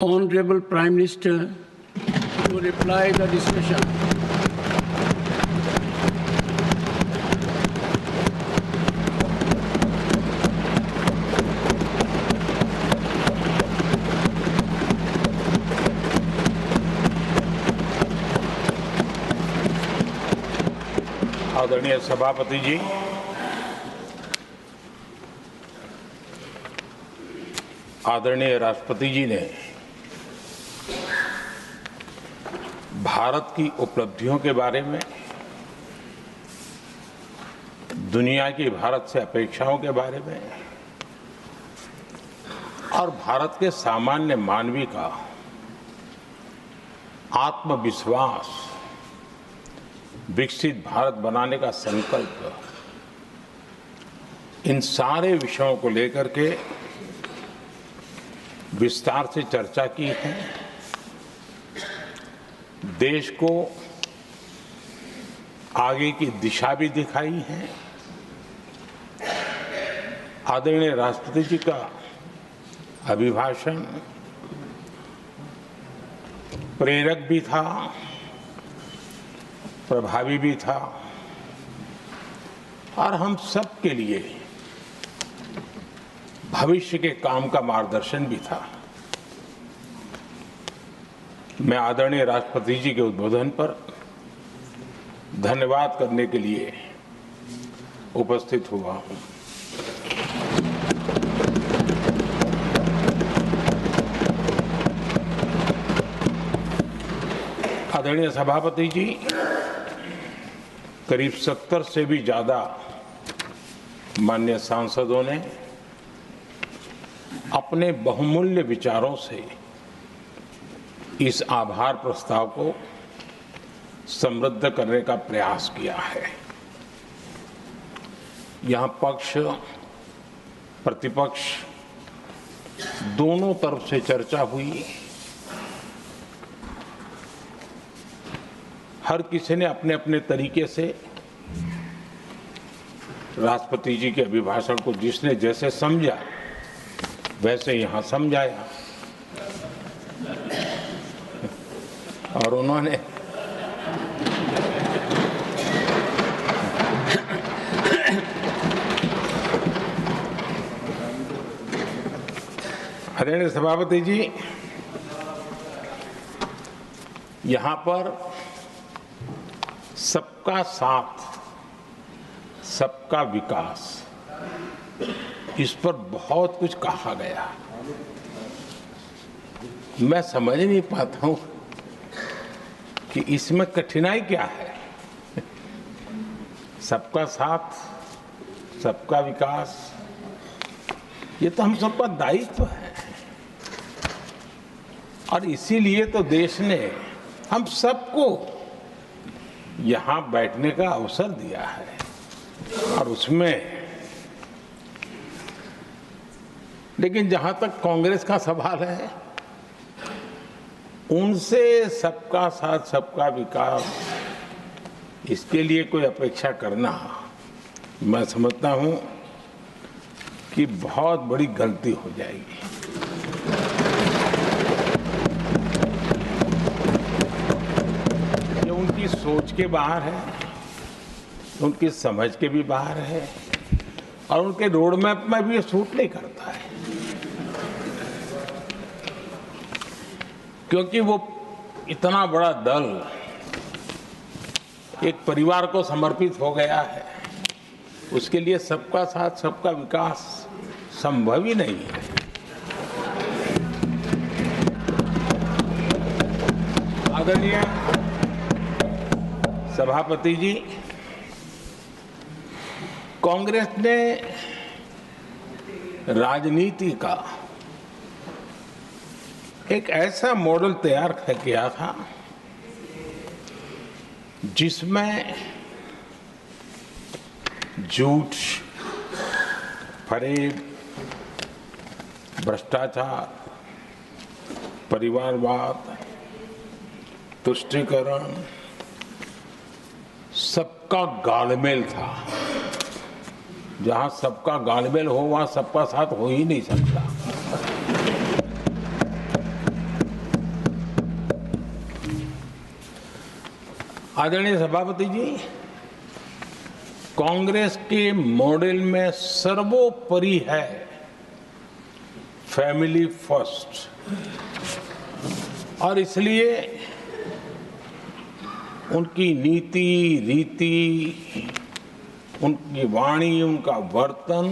Honorable Prime Minister to reply the discussion. आदरणीय सभापति जी, आदरणीय राष्ट्रपति जी ने भारत की उपलब्धियों के बारे में, दुनिया की भारत से अपेक्षाओं के बारे में और भारत के सामान्य मानवी का आत्मविश्वास, विकसित भारत बनाने का संकल्प, इन सारे विषयों को लेकर के विस्तार से चर्चा की है। देश को आगे की दिशा भी दिखाई है। आदरणीय राष्ट्रपति जी का अभिभाषण प्रेरक भी था, प्रभावी भी था और हम सब के लिए भविष्य के काम का मार्गदर्शन भी था। मैं आदरणीय राष्ट्रपति जी के उद्बोधन पर धन्यवाद करने के लिए उपस्थित हुआ हूं। आदरणीय सभापति जी, करीब 70 से भी ज्यादा माननीय सांसदों ने अपने बहुमूल्य विचारों से इस आभार प्रस्ताव को समृद्ध करने का प्रयास किया है। यहां पक्ष प्रतिपक्ष दोनों तरफ से चर्चा हुई। हर किसी ने अपने अपने तरीके से राष्ट्रपति जी के अभिभाषण को जिसने जैसे समझा वैसे यहां समझाया और उन्होंने आदरणीय सभापति जी, यहां पर सबका साथ, सबका विकास, इस पर बहुत कुछ कहा गया। मैं समझ नहीं पाता हूं कि इसमें कठिनाई क्या है। सबका साथ, सबका विकास, ये तो हम सबका दायित्व है और इसीलिए तो देश ने हम सबको यहां बैठने का अवसर दिया है और उसमें, लेकिन जहां तक कांग्रेस का सवाल है, उनसे सबका साथ, सबका विकास, इसके लिए कोई अपेक्षा करना, मैं समझता हूं कि बहुत बड़ी गलती हो जाएगी। ये उनकी सोच के बाहर है, उनकी समझ के भी बाहर है और उनके रोड मैप में भी ये सूट नहीं करता है, क्योंकि वो इतना बड़ा दल एक परिवार को समर्पित हो गया है। उसके लिए सबका साथ, सबका विकास संभव ही नहीं है। आदरणीय सभापति जी, कांग्रेस ने राजनीति का एक ऐसा मॉडल तैयार किया था जिसमें झूठ, फरेब, भ्रष्टाचार, परिवारवाद, तुष्टीकरण, सबका गालमेल था। जहां सबका गालमेल हो वहां सबका साथ हो ही नहीं सकता। आदरणीय सभापति जी, कांग्रेस के मॉडल में सर्वोपरि है फैमिली फर्स्ट, और इसलिए उनकी नीति रीति, उनकी वाणी, उनका वर्तन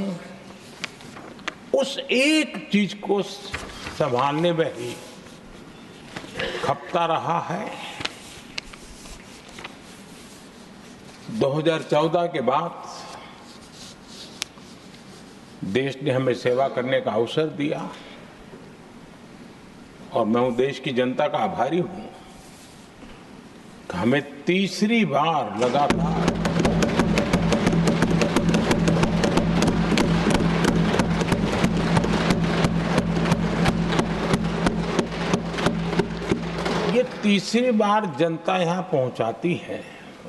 उस एक चीज को संभालने में ही खपता रहा है। 2014 के बाद देश ने हमें सेवा करने का अवसर दिया और मैं देश की जनता का आभारी हूं कि हमें तीसरी बार लगातार ये तीसरी बार जनता यहां पहुंचाती है।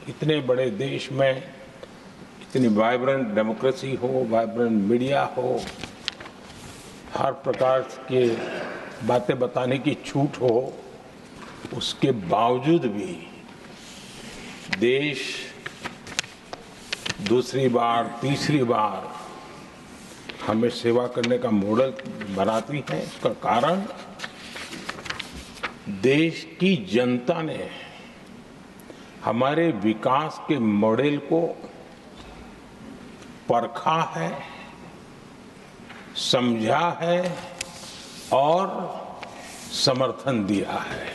इतने बड़े देश में इतनी वाइब्रेंट डेमोक्रेसी हो, वाइब्रेंट मीडिया हो, हर प्रकार के बातें बताने की छूट हो, उसके बावजूद भी देश दूसरी बार, तीसरी बार हमें सेवा करने का मॉडल बनाती है। इसका कारण देश की जनता ने हमारे विकास के मॉडल को परखा है, समझा है और समर्थन दिया है।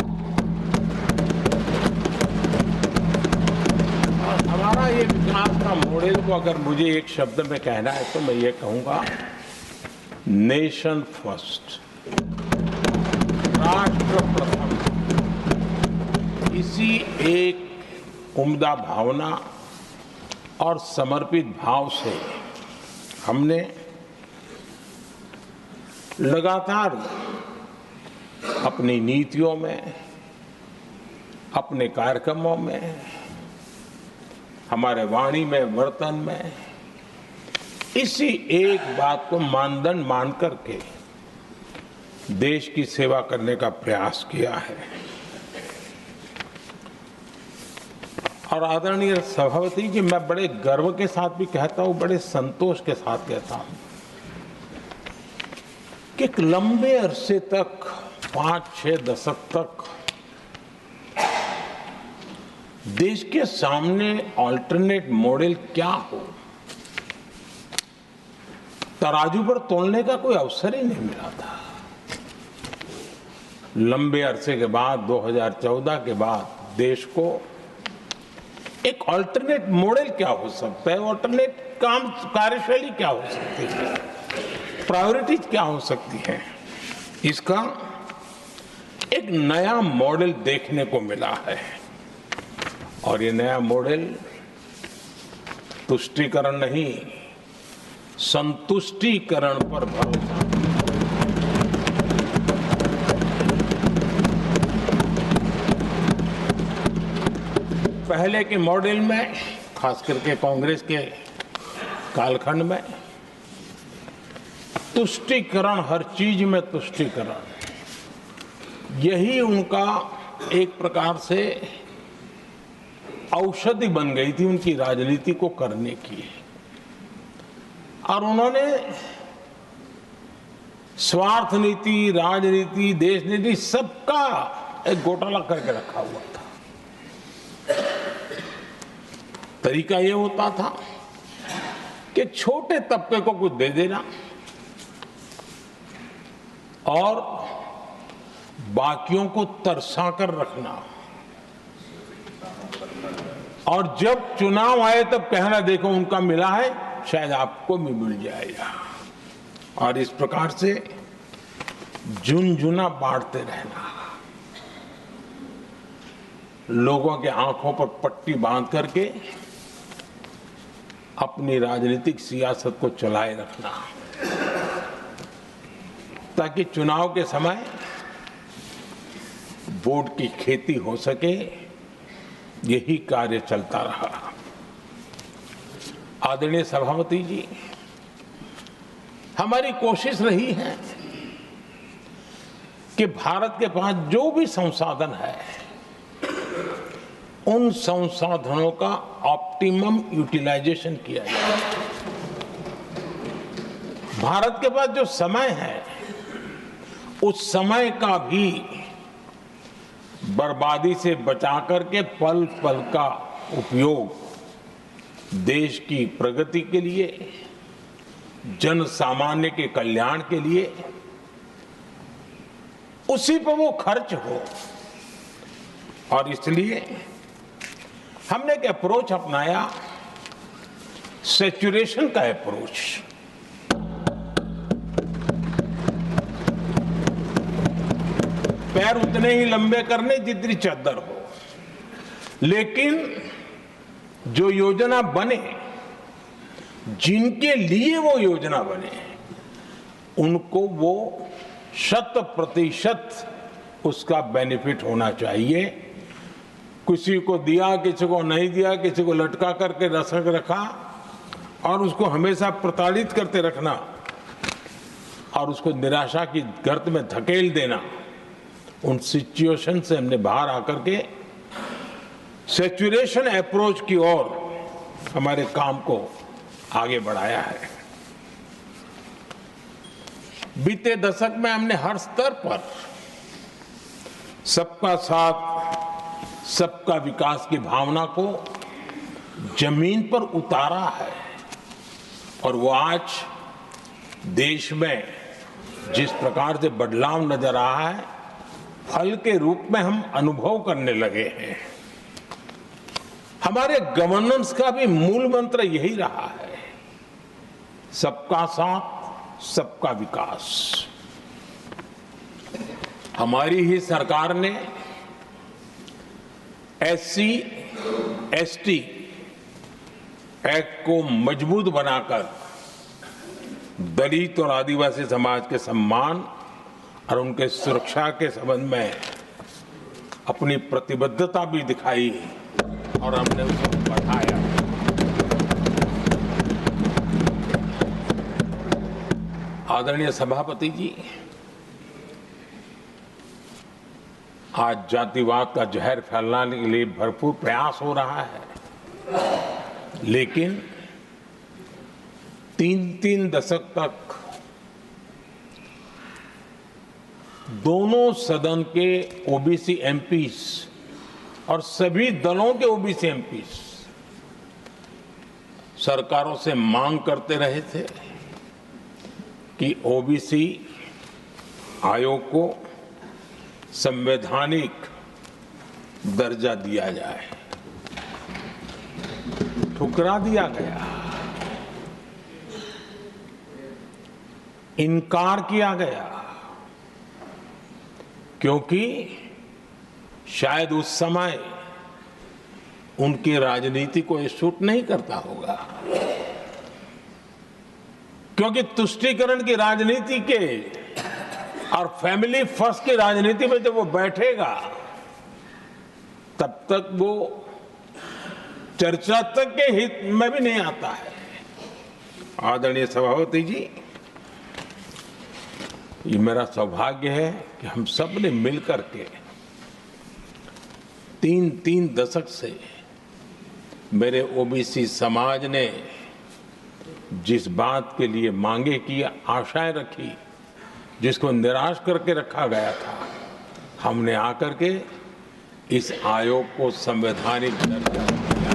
और हमारा ये विकास का मॉडल को अगर मुझे एक शब्द में कहना है तो मैं ये कहूंगा, नेशन फर्स्ट, राष्ट्र प्रथम। इसी एक उम्दा भावना और समर्पित भाव से हमने लगातार अपनी नीतियों में, अपने कार्यक्रमों में, हमारे वाणी में, वर्तन में इसी एक बात को मानदंड मान करके देश की सेवा करने का प्रयास किया है। और आदरणीय सभापति जी, मैं बड़े गर्व के साथ भी कहता हूं, बड़े संतोष के साथ कहता हूं कि एक लंबे अरसे तक, 5-6 दशक तक देश के सामने अल्टरनेट मॉडल क्या हो, तराजू पर तोलने का कोई अवसर ही नहीं मिला था। लंबे अरसे के बाद, 2014 के बाद देश को एक अल्टरनेट मॉडल क्या हो सकता है, अल्टरनेट कार्यशैली क्या हो सकती है, प्रायोरिटीज क्या हो सकती है, इसका एक नया मॉडल देखने को मिला है। और ये नया मॉडल तुष्टीकरण नहीं, संतुष्टीकरण पर भरोसा। पहले के मॉडल में, खास करके कांग्रेस के कालखंड में, तुष्टीकरण, हर चीज में तुष्टीकरण, यही उनका एक प्रकार से औषधि बन गई थी उनकी राजनीति को करने की। और उन्होंने स्वार्थ नीति, राजनीति, देश नीति सबका एक घोटाला करके रखा हुआ था। तरीका ये होता था कि छोटे तबके को कुछ दे देना और बाकियों को तरसा कर रखना, और जब चुनाव आए तब कहना, देखो उनका मिला है, शायद आपको भी मिल जाएगा। और इस प्रकार से झुनझुना बांटते रहना, लोगों के आंखों पर पट्टी बांध करके अपनी राजनीतिक सियासत को चलाए रखना, ताकि चुनाव के समय वोट की खेती हो सके। यही कार्य चलता रहा। आदरणीय सभापति जी, हमारी कोशिश रही है कि भारत के पास जो भी संसाधन है उन संसाधनों का ऑप्टिमम यूटिलाइजेशन किया जाए। भारत के पास जो समय है उस समय का भी बर्बादी से बचा करके पल पल का उपयोग देश की प्रगति के लिए, जन सामान्य के कल्याण के लिए, उसी पर वो खर्च हो। और इसलिए हमने एक अप्रोच अपनाया, सैचुरेशन का अप्रोच। पैर उतने ही लंबे करने जितनी चद्दर हो, लेकिन जो योजना बने, जिनके लिए वो योजना बने, उनको वो 100% उसका बेनिफिट होना चाहिए। किसी को दिया, किसी को नहीं दिया, किसी को लटका करके रखा और उसको हमेशा प्रताड़ित करते रखना और उसको निराशा की गर्त में धकेल देना, उन सिचुएशन से हमने बाहर आकर के सैचुरेशन अप्रोच की ओर हमारे काम को आगे बढ़ाया है। बीते दशक में हमने हर स्तर पर सबका साथ, सबका विकास की भावना को जमीन पर उतारा है और वो आज देश में जिस प्रकार से बदलाव नजर आ रहा है, फल के रूप में हम अनुभव करने लगे हैं। हमारे गवर्नेंस का भी मूल मंत्र यही रहा है, सबका साथ, सबका विकास। हमारी ही सरकार ने SC, ST एक्ट को मजबूत बनाकर दलित और आदिवासी समाज के सम्मान और उनके सुरक्षा के संबंध में अपनी प्रतिबद्धता भी दिखाई और हमने उसको बढ़ाया। आदरणीय सभापति जी, आज जातिवाद का जहर फैलाने के लिए भरपूर प्रयास हो रहा है, लेकिन 3 दशक तक दोनों सदन के ओबीसी एमपीज और सभी दलों के ओबीसी एमपीज सरकारों से मांग करते रहे थे कि ओबीसी आयोग को संवैधानिक दर्जा दिया जाए। ठुकरा दिया गया, इनकार किया गया, क्योंकि शायद उस समय उनकी राजनीति को ये सूट नहीं करता होगा, क्योंकि तुष्टीकरण की राजनीति के और फैमिली फर्स्ट की राजनीति में जब वो बैठेगा तब तक वो चर्चा तक के हित में भी नहीं आता है। आदरणीय सभापति जी, ये मेरा सौभाग्य है कि हम सब ने मिलकर के 3 दशक से मेरे ओबीसी समाज ने जिस बात के लिए मांगे की, आशाएं रखी, जिसको निराश करके रखा गया था, हमने आकर के इस आयोग को संवैधानिक दर्जा दिया।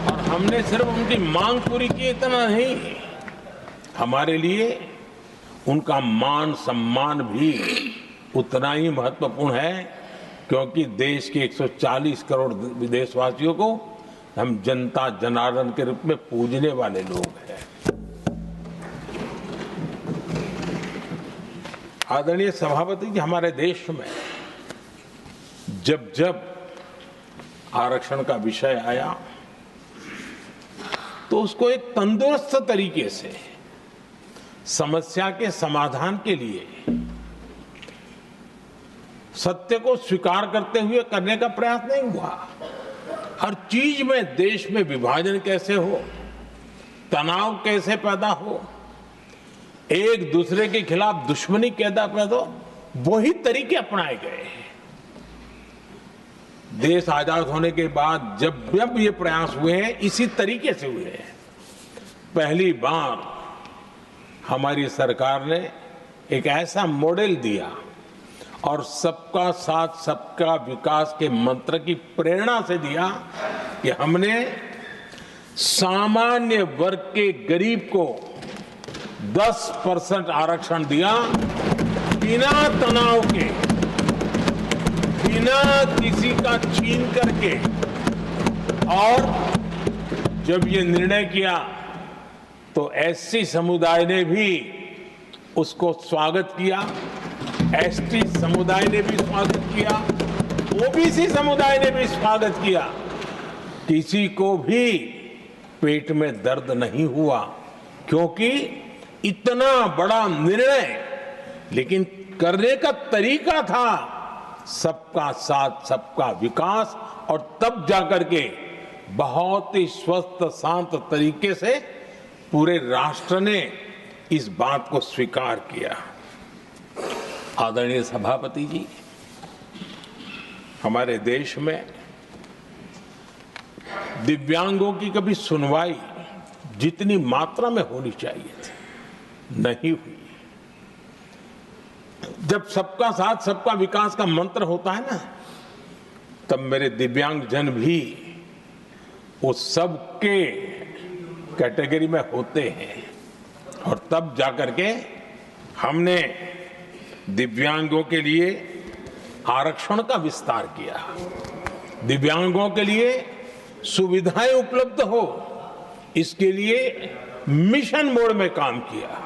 और हमने सिर्फ उनकी मांग पूरी की इतना नहीं, हमारे लिए उनका मान सम्मान भी उतना ही महत्वपूर्ण है, क्योंकि देश के 140 करोड़ देशवासियों को हम जनता जनार्दन के रूप में पूजने वाले लोग हैं। आदरणीय सभापति जी, हमारे देश में जब जब आरक्षण का विषय आया तो उसको एक तंदुरुस्त तरीके से समस्या के समाधान के लिए सत्य को स्वीकार करते हुए करने का प्रयास नहीं हुआ। हर चीज में देश में विभाजन कैसे हो, तनाव कैसे पैदा हो, एक दूसरे के खिलाफ दुश्मनी पैदा कर दो, वही तरीके अपनाए गए। देश आजाद होने के बाद जब ये प्रयास हुए हैं, इसी तरीके से हुए हैं। पहली बार हमारी सरकार ने एक ऐसा मॉडल दिया और सबका साथ सबका विकास के मंत्र की प्रेरणा से दिया कि हमने सामान्य वर्ग के गरीब को 10% आरक्षण दिया, बिना तनाव के, बिना किसी का छीन करके। और जब ये निर्णय किया तो एससी समुदाय ने भी उसको स्वागत किया, एसटी समुदाय ने भी स्वागत किया, ओबीसी समुदाय ने भी स्वागत किया। किसी को भी पेट में दर्द नहीं हुआ, क्योंकि इतना बड़ा निर्णय, लेकिन करने का तरीका था सबका साथ सबका विकास। और तब जाकर के बहुत ही स्वस्थ शांत तरीके से पूरे राष्ट्र ने इस बात को स्वीकार किया। आदरणीय सभापति जी, हमारे देश में दिव्यांगों की कभी सुनवाई जितनी मात्रा में होनी चाहिए थी, नहीं हुई। जब सबका साथ सबका विकास का मंत्र होता है ना, तब मेरे दिव्यांग जन भी उस सबके कैटेगरी में होते हैं। और तब जाकर के हमने दिव्यांगों के लिए आरक्षण का विस्तार किया, दिव्यांगों के लिए सुविधाएं उपलब्ध हो, इसके लिए मिशन मोड में काम किया।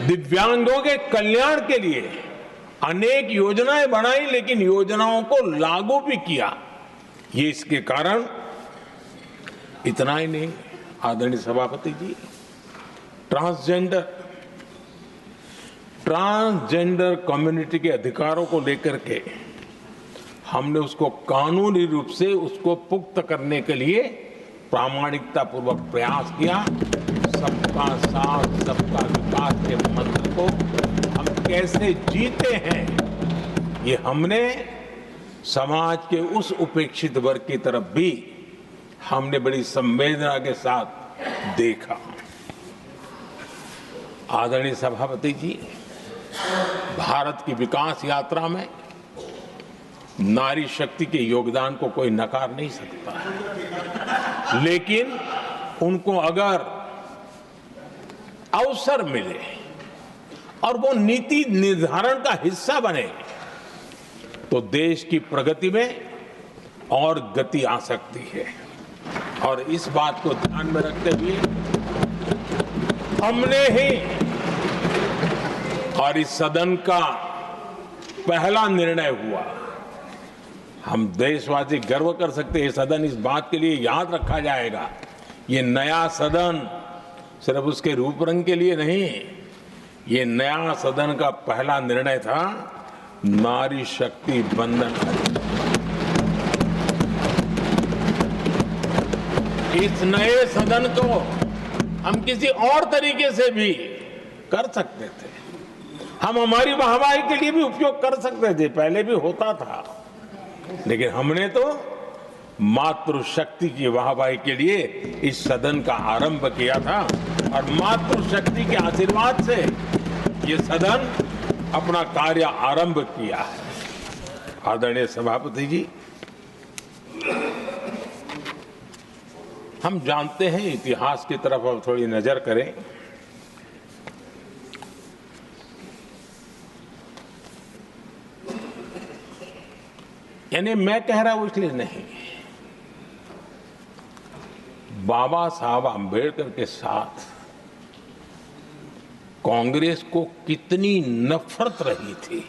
दिव्यांगों के कल्याण के लिए अनेक योजनाएं बनाई, लेकिन योजनाओं को लागू भी किया। ये इसके कारण इतना ही नहीं, आदरणीय सभापति जी, ट्रांसजेंडर कम्युनिटी के अधिकारों को लेकर के हमने उसको कानूनी रूप से उसको पुख्त करने के लिए प्रामाणिकता पूर्वक प्रयास किया। सबका साथ सबका विकास के मंत्र को हम कैसे जीते हैं, ये हमने समाज के उस उपेक्षित वर्ग की तरफ भी हमने बड़ी संवेदना के साथ देखा। आदरणीय सभापति जी, भारत की विकास यात्रा में नारी शक्ति के योगदान को कोई नकार नहीं सकता है, लेकिन उनको अगर अवसर मिले और वो नीति निर्धारण का हिस्सा बने तो देश की प्रगति में और गति आ सकती है। और इस बात को ध्यान में रखते हुए हमने ही और इस सदन का पहला निर्णय हुआ, हम देशवासी गर्व कर सकते हैं। सदन इस बात के लिए याद रखा जाएगा, ये नया सदन सिर्फ उसके रूप रंग के लिए नहीं, ये नया सदन का पहला निर्णय था नारी शक्ति बंधन। इस नए सदन को हम किसी और तरीके से भी कर सकते थे, हम हमारी वाहवाही के लिए भी उपयोग कर सकते थे, पहले भी होता था, लेकिन हमने तो मातृशक्ति की वाहवाही के लिए इस सदन का आरंभ किया था। और मातृशक्ति के आशीर्वाद से ये सदन अपना कार्य आरंभ किया है। आदरणीय सभापति जी, हम जानते हैं, इतिहास की तरफ अब थोड़ी नजर करें। यानी मैं कह रहा हूं इसलिए नहीं, बाबा साहब आंबेडकर के साथ कांग्रेस को कितनी नफरत रही थी,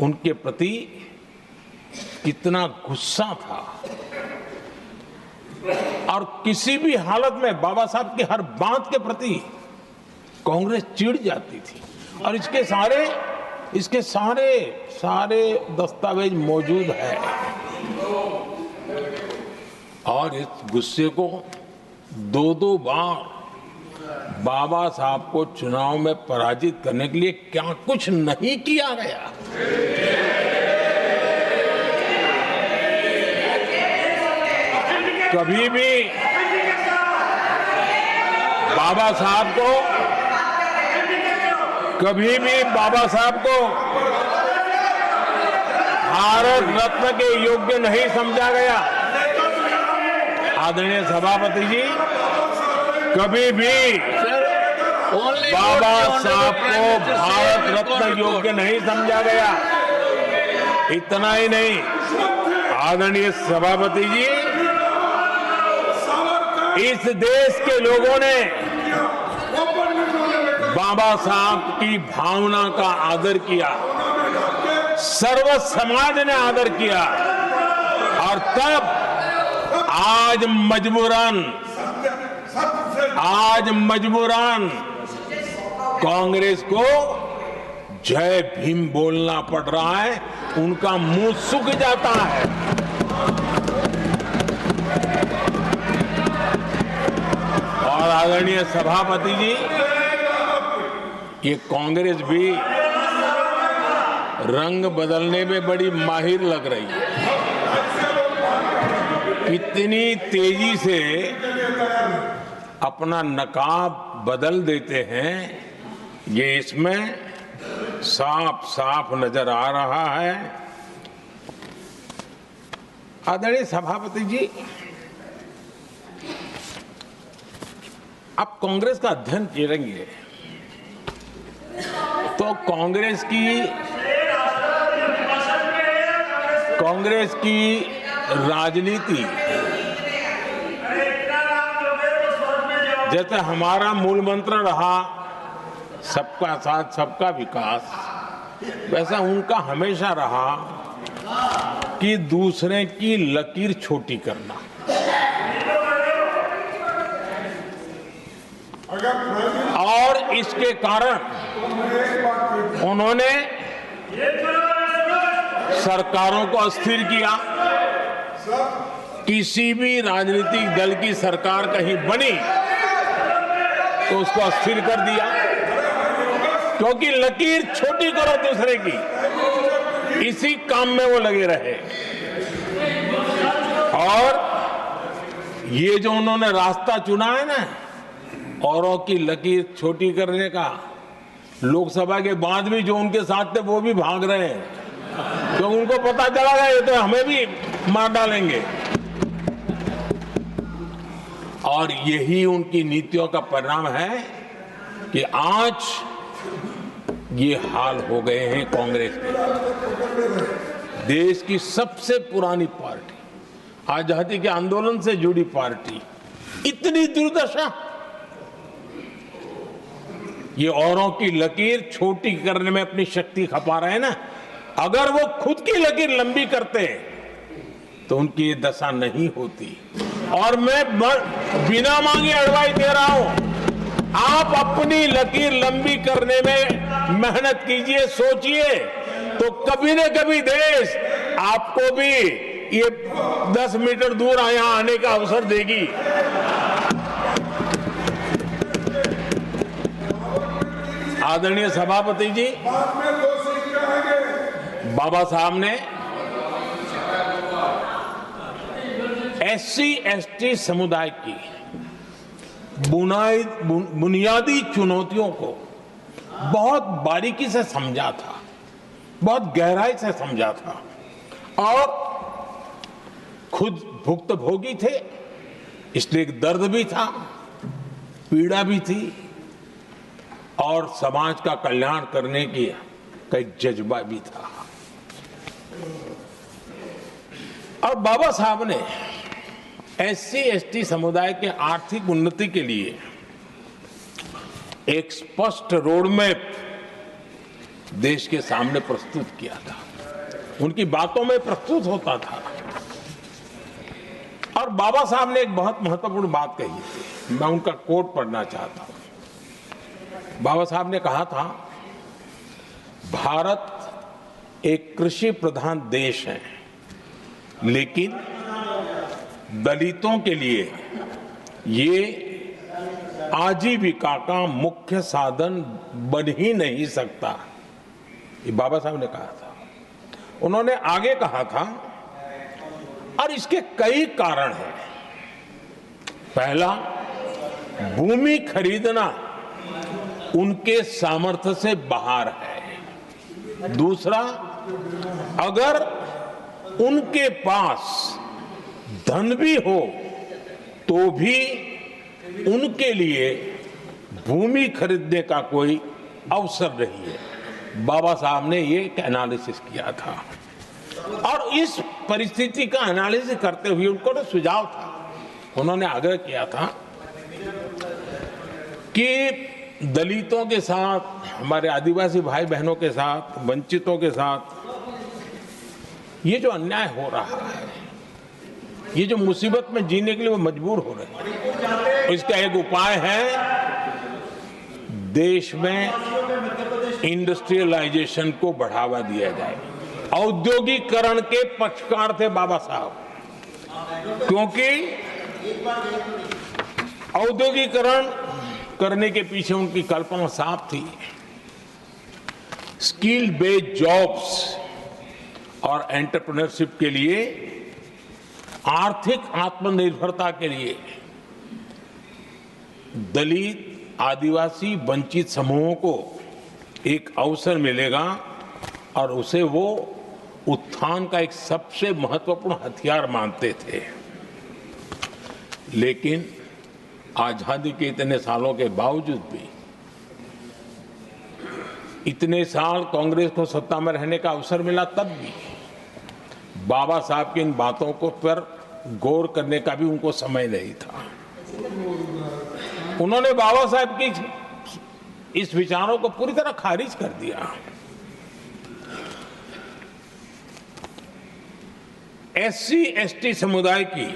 उनके प्रति कितना गुस्सा था, और किसी भी हालत में बाबा साहब की हर बात के प्रति कांग्रेस चिढ़ जाती थी। और इसके सारे दस्तावेज मौजूद है। और इस गुस्से को दो बार बाबा साहब को चुनाव में पराजित करने के लिए क्या कुछ नहीं किया गया। कभी भी बाबा साहब को भारत रत्न के योग्य नहीं समझा गया। आदरणीय सभापति जी, कभी भी बाबा साहब को भारत रत्न योग्य नहीं समझा गया। इतना ही नहीं, आदरणीय सभापति जी, इस देश के लोगों ने बाबा साहब की भावना का आदर किया, सर्व समाज ने आदर किया, और तब आज मजबूरन कांग्रेस को जय भीम बोलना पड़ रहा है, उनका मुंह सूख जाता है। और आदरणीय सभापति जी, ये कांग्रेस भी रंग बदलने में बड़ी माहिर लग रही है। कितनी तेजी से अपना नकाब बदल देते हैं, ये इसमें साफ साफ नजर आ रहा है। आदरणीय सभापति जी, आप कांग्रेस का अध्ययन करेंगे तो कांग्रेस की राजनीति, जैसे हमारा मूल मंत्र रहा सबका साथ सबका विकास, वैसा उनका हमेशा रहा कि दूसरे की लकीर छोटी करना। और इसके कारण उन्होंने सरकारों को अस्थिर किया। किसी भी राजनीतिक दल की सरकार कहीं बनी तो उसको अस्थिर कर दिया, क्योंकि लकीर छोटी करो दूसरे की, इसी काम में वो लगे रहे। और ये जो उन्होंने रास्ता चुना है ना, औरों की लकीर छोटी करने का, लोकसभा के बाद भी जो उनके साथ थे वो भी भाग रहे हैं, क्योंकि उनको पता चला गया ये तो हमें भी मार डालेंगे। और यही उनकी नीतियों का परिणाम है कि आज ये हाल हो गए हैं कांग्रेस के। देश की सबसे पुरानी पार्टी, आजादी के आंदोलन से जुड़ी पार्टी, इतनी दुर्दशा। ये औरों की लकीर छोटी करने में अपनी शक्ति खपा रहे हैं ना। अगर वो खुद की लकीर लंबी करते तो उनकी ये दशा नहीं होती। और मैं बिना मांगे एडवाइस दे रहा हूं, आप अपनी लकीर लंबी करने में मेहनत कीजिए, सोचिए, तो कभी न कभी देश आपको भी ये 10 मीटर दूर यहां आने का अवसर देगी। आदरणीय सभापति जी, बाबा साहब ने SC/ST समुदाय की बुनियादी चुनौतियों को बहुत बारीकी से समझा था, बहुत गहराई से समझा था, और खुद भुक्तभोगी थे, इसलिए एक दर्द भी था, पीड़ा भी थी, और समाज का कल्याण करने की का एक जज्बा भी था। और बाबा साहब ने SC/ST समुदाय के आर्थिक उन्नति के लिए एक स्पष्ट रोड मैप देश के सामने प्रस्तुत किया था। उनकी बातों में प्रस्तुत होता था। और बाबा साहब ने एक बहुत महत्वपूर्ण बात कही थी, मैं उनका कोट पढ़ना चाहता हूं। बाबा साहब ने कहा था, भारत एक कृषि प्रधान देश है, लेकिन दलितों के लिए ये आजीविका का मुख्य साधन बन ही नहीं सकता, ये बाबा साहब ने कहा था। उन्होंने आगे कहा था, और इसके कई कारण हैं। पहला, भूमि खरीदना उनके सामर्थ्य से बाहर है। दूसरा, अगर उनके पास धन भी हो तो भी उनके लिए भूमि खरीदने का कोई अवसर नहीं है। बाबा साहब ने ये एक एनालिसिस किया था, और इस परिस्थिति का एनालिसिस करते हुए उनको तो सुझाव था, उन्होंने आग्रह किया था कि दलितों के साथ, हमारे आदिवासी भाई बहनों के साथ, वंचितों के साथ ये जो अन्याय हो रहा है, ये जो मुसीबत में जीने के लिए वो मजबूर हो रहे हैं, इसका एक उपाय है देश में इंडस्ट्रियलाइजेशन को बढ़ावा दिया जाए। औद्योगिकरण के पक्षकार थे बाबा साहब, क्योंकि औद्योगिकरण करने के पीछे उनकी कल्पना साफ थी। स्किल बेस्ड जॉब्स और एंटरप्रेन्योरशिप के लिए, आर्थिक आत्मनिर्भरता के लिए दलित, आदिवासी, वंचित समूहों को एक अवसर मिलेगा और उसे वो उत्थान का एक सबसे महत्वपूर्ण हथियार मानते थे। लेकिन आजादी के इतने सालों के बावजूद भी, इतने साल कांग्रेस को सत्ता में रहने का अवसर मिला, तब भी बाबा साहब की इन बातों को पर गौर करने का भी उनको समय नहीं था। उन्होंने बाबा साहब की इस विचारों को पूरी तरह खारिज कर दिया। एससी एसटी समुदाय की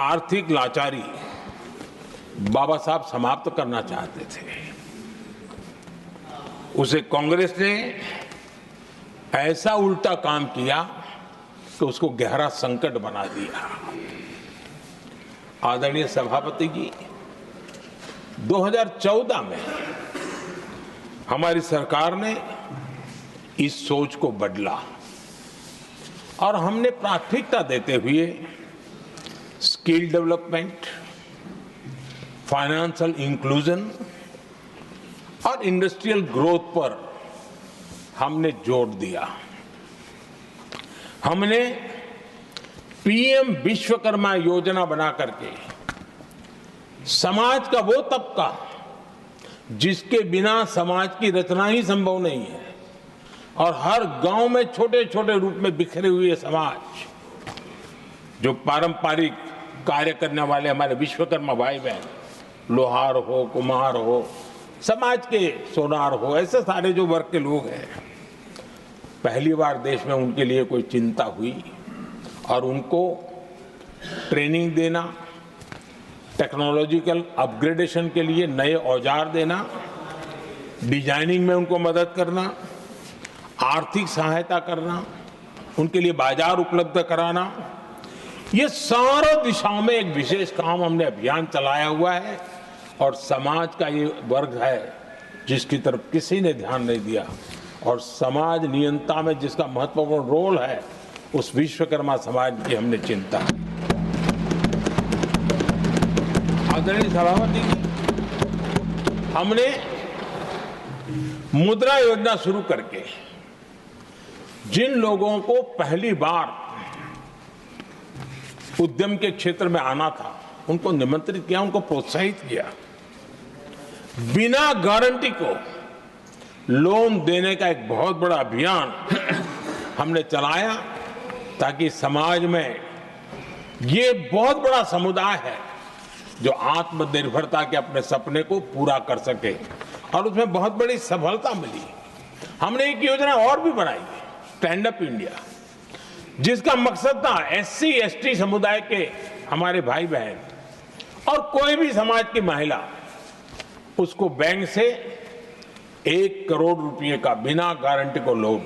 आर्थिक लाचारी बाबा साहब समाप्त करना चाहते थे। उसे कांग्रेस ने ऐसा उल्टा काम किया कि उसको गहरा संकट बना दिया। आदरणीय सभापति जी, 2014 में हमारी सरकार ने इस सोच को बदला और हमने प्राथमिकता देते हुए स्किल डेवलपमेंट, फाइनेंशियल इंक्लूजन और इंडस्ट्रियल ग्रोथ पर हमने जोर दिया। हमने पीएम विश्वकर्मा योजना बना करके समाज का वो तबका जिसके बिना समाज की रचना ही संभव नहीं है, और हर गांव में छोटे छोटे रूप में बिखरे हुए समाज, जो पारंपरिक कार्य करने वाले हमारे विश्वकर्मा भाई बहन, लोहार हो, कुम्हार हो, समाज के सोनार हो, ऐसे सारे जो वर्ग के लोग हैं, पहली बार देश में उनके लिए कोई चिंता हुई और उनको ट्रेनिंग देना, टेक्नोलॉजिकल अपग्रेडेशन के लिए नए औजार देना, डिजाइनिंग में उनको मदद करना, आर्थिक सहायता करना, उनके लिए बाजार उपलब्ध कराना, ये सारा दिशाओं में एक विशेष काम हमने अभियान चलाया हुआ है। और समाज का ये वर्ग है जिसकी तरफ किसी ने ध्यान नहीं दिया, और समाज नियंत्रण में जिसका महत्वपूर्ण रोल है, उस विश्वकर्मा समाज की हमने चिंता। आदरणीय सभापति जी, हमने मुद्रा योजना शुरू करके जिन लोगों को पहली बार उद्यम के क्षेत्र में आना था, उनको निमंत्रित किया, उनको प्रोत्साहित किया। बिना गारंटी को लोन देने का एक बहुत बड़ा अभियान हमने चलाया, ताकि समाज में ये बहुत बड़ा समुदाय है जो आत्मनिर्भरता के अपने सपने को पूरा कर सके, और उसमें बहुत बड़ी सफलता मिली। हमने एक योजना और भी बनाई, स्टैंड अप इंडिया, जिसका मकसद था एससी एसटी समुदाय के हमारे भाई बहन और कोई भी समाज की महिला, उसको बैंक से 1 करोड़ रुपए का बिना गारंटी को लोन,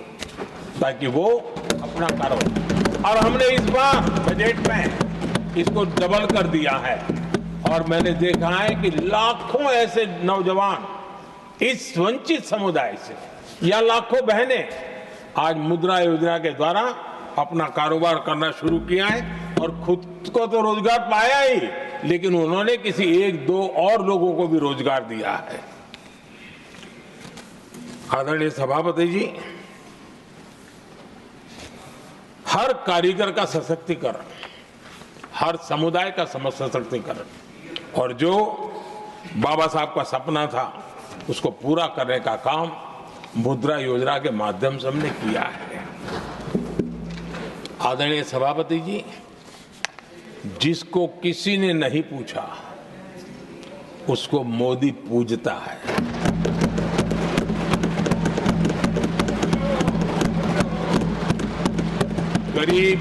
ताकि वो अपना कारोबार, और हमने इस बार बजट में इसको डबल कर दिया है और मैंने देखा है कि लाखों ऐसे नौजवान इस वंचित समुदाय से या लाखों बहनें आज मुद्रा योजना के द्वारा अपना कारोबार करना शुरू किया है और खुद को तो रोजगार पाया ही, लेकिन उन्होंने किसी एक दो और लोगों को भी रोजगार दिया है। आदरणीय सभापति जी, हर कारीगर का सशक्तिकरण, हर समुदाय का सशक्तिकरण और जो बाबा साहब का सपना था उसको पूरा करने का काम मुद्रा योजना के माध्यम से हमने किया है। आदरणीय सभापति जी, जिसको किसी ने नहीं पूछा उसको मोदी पूजता है। गरीब,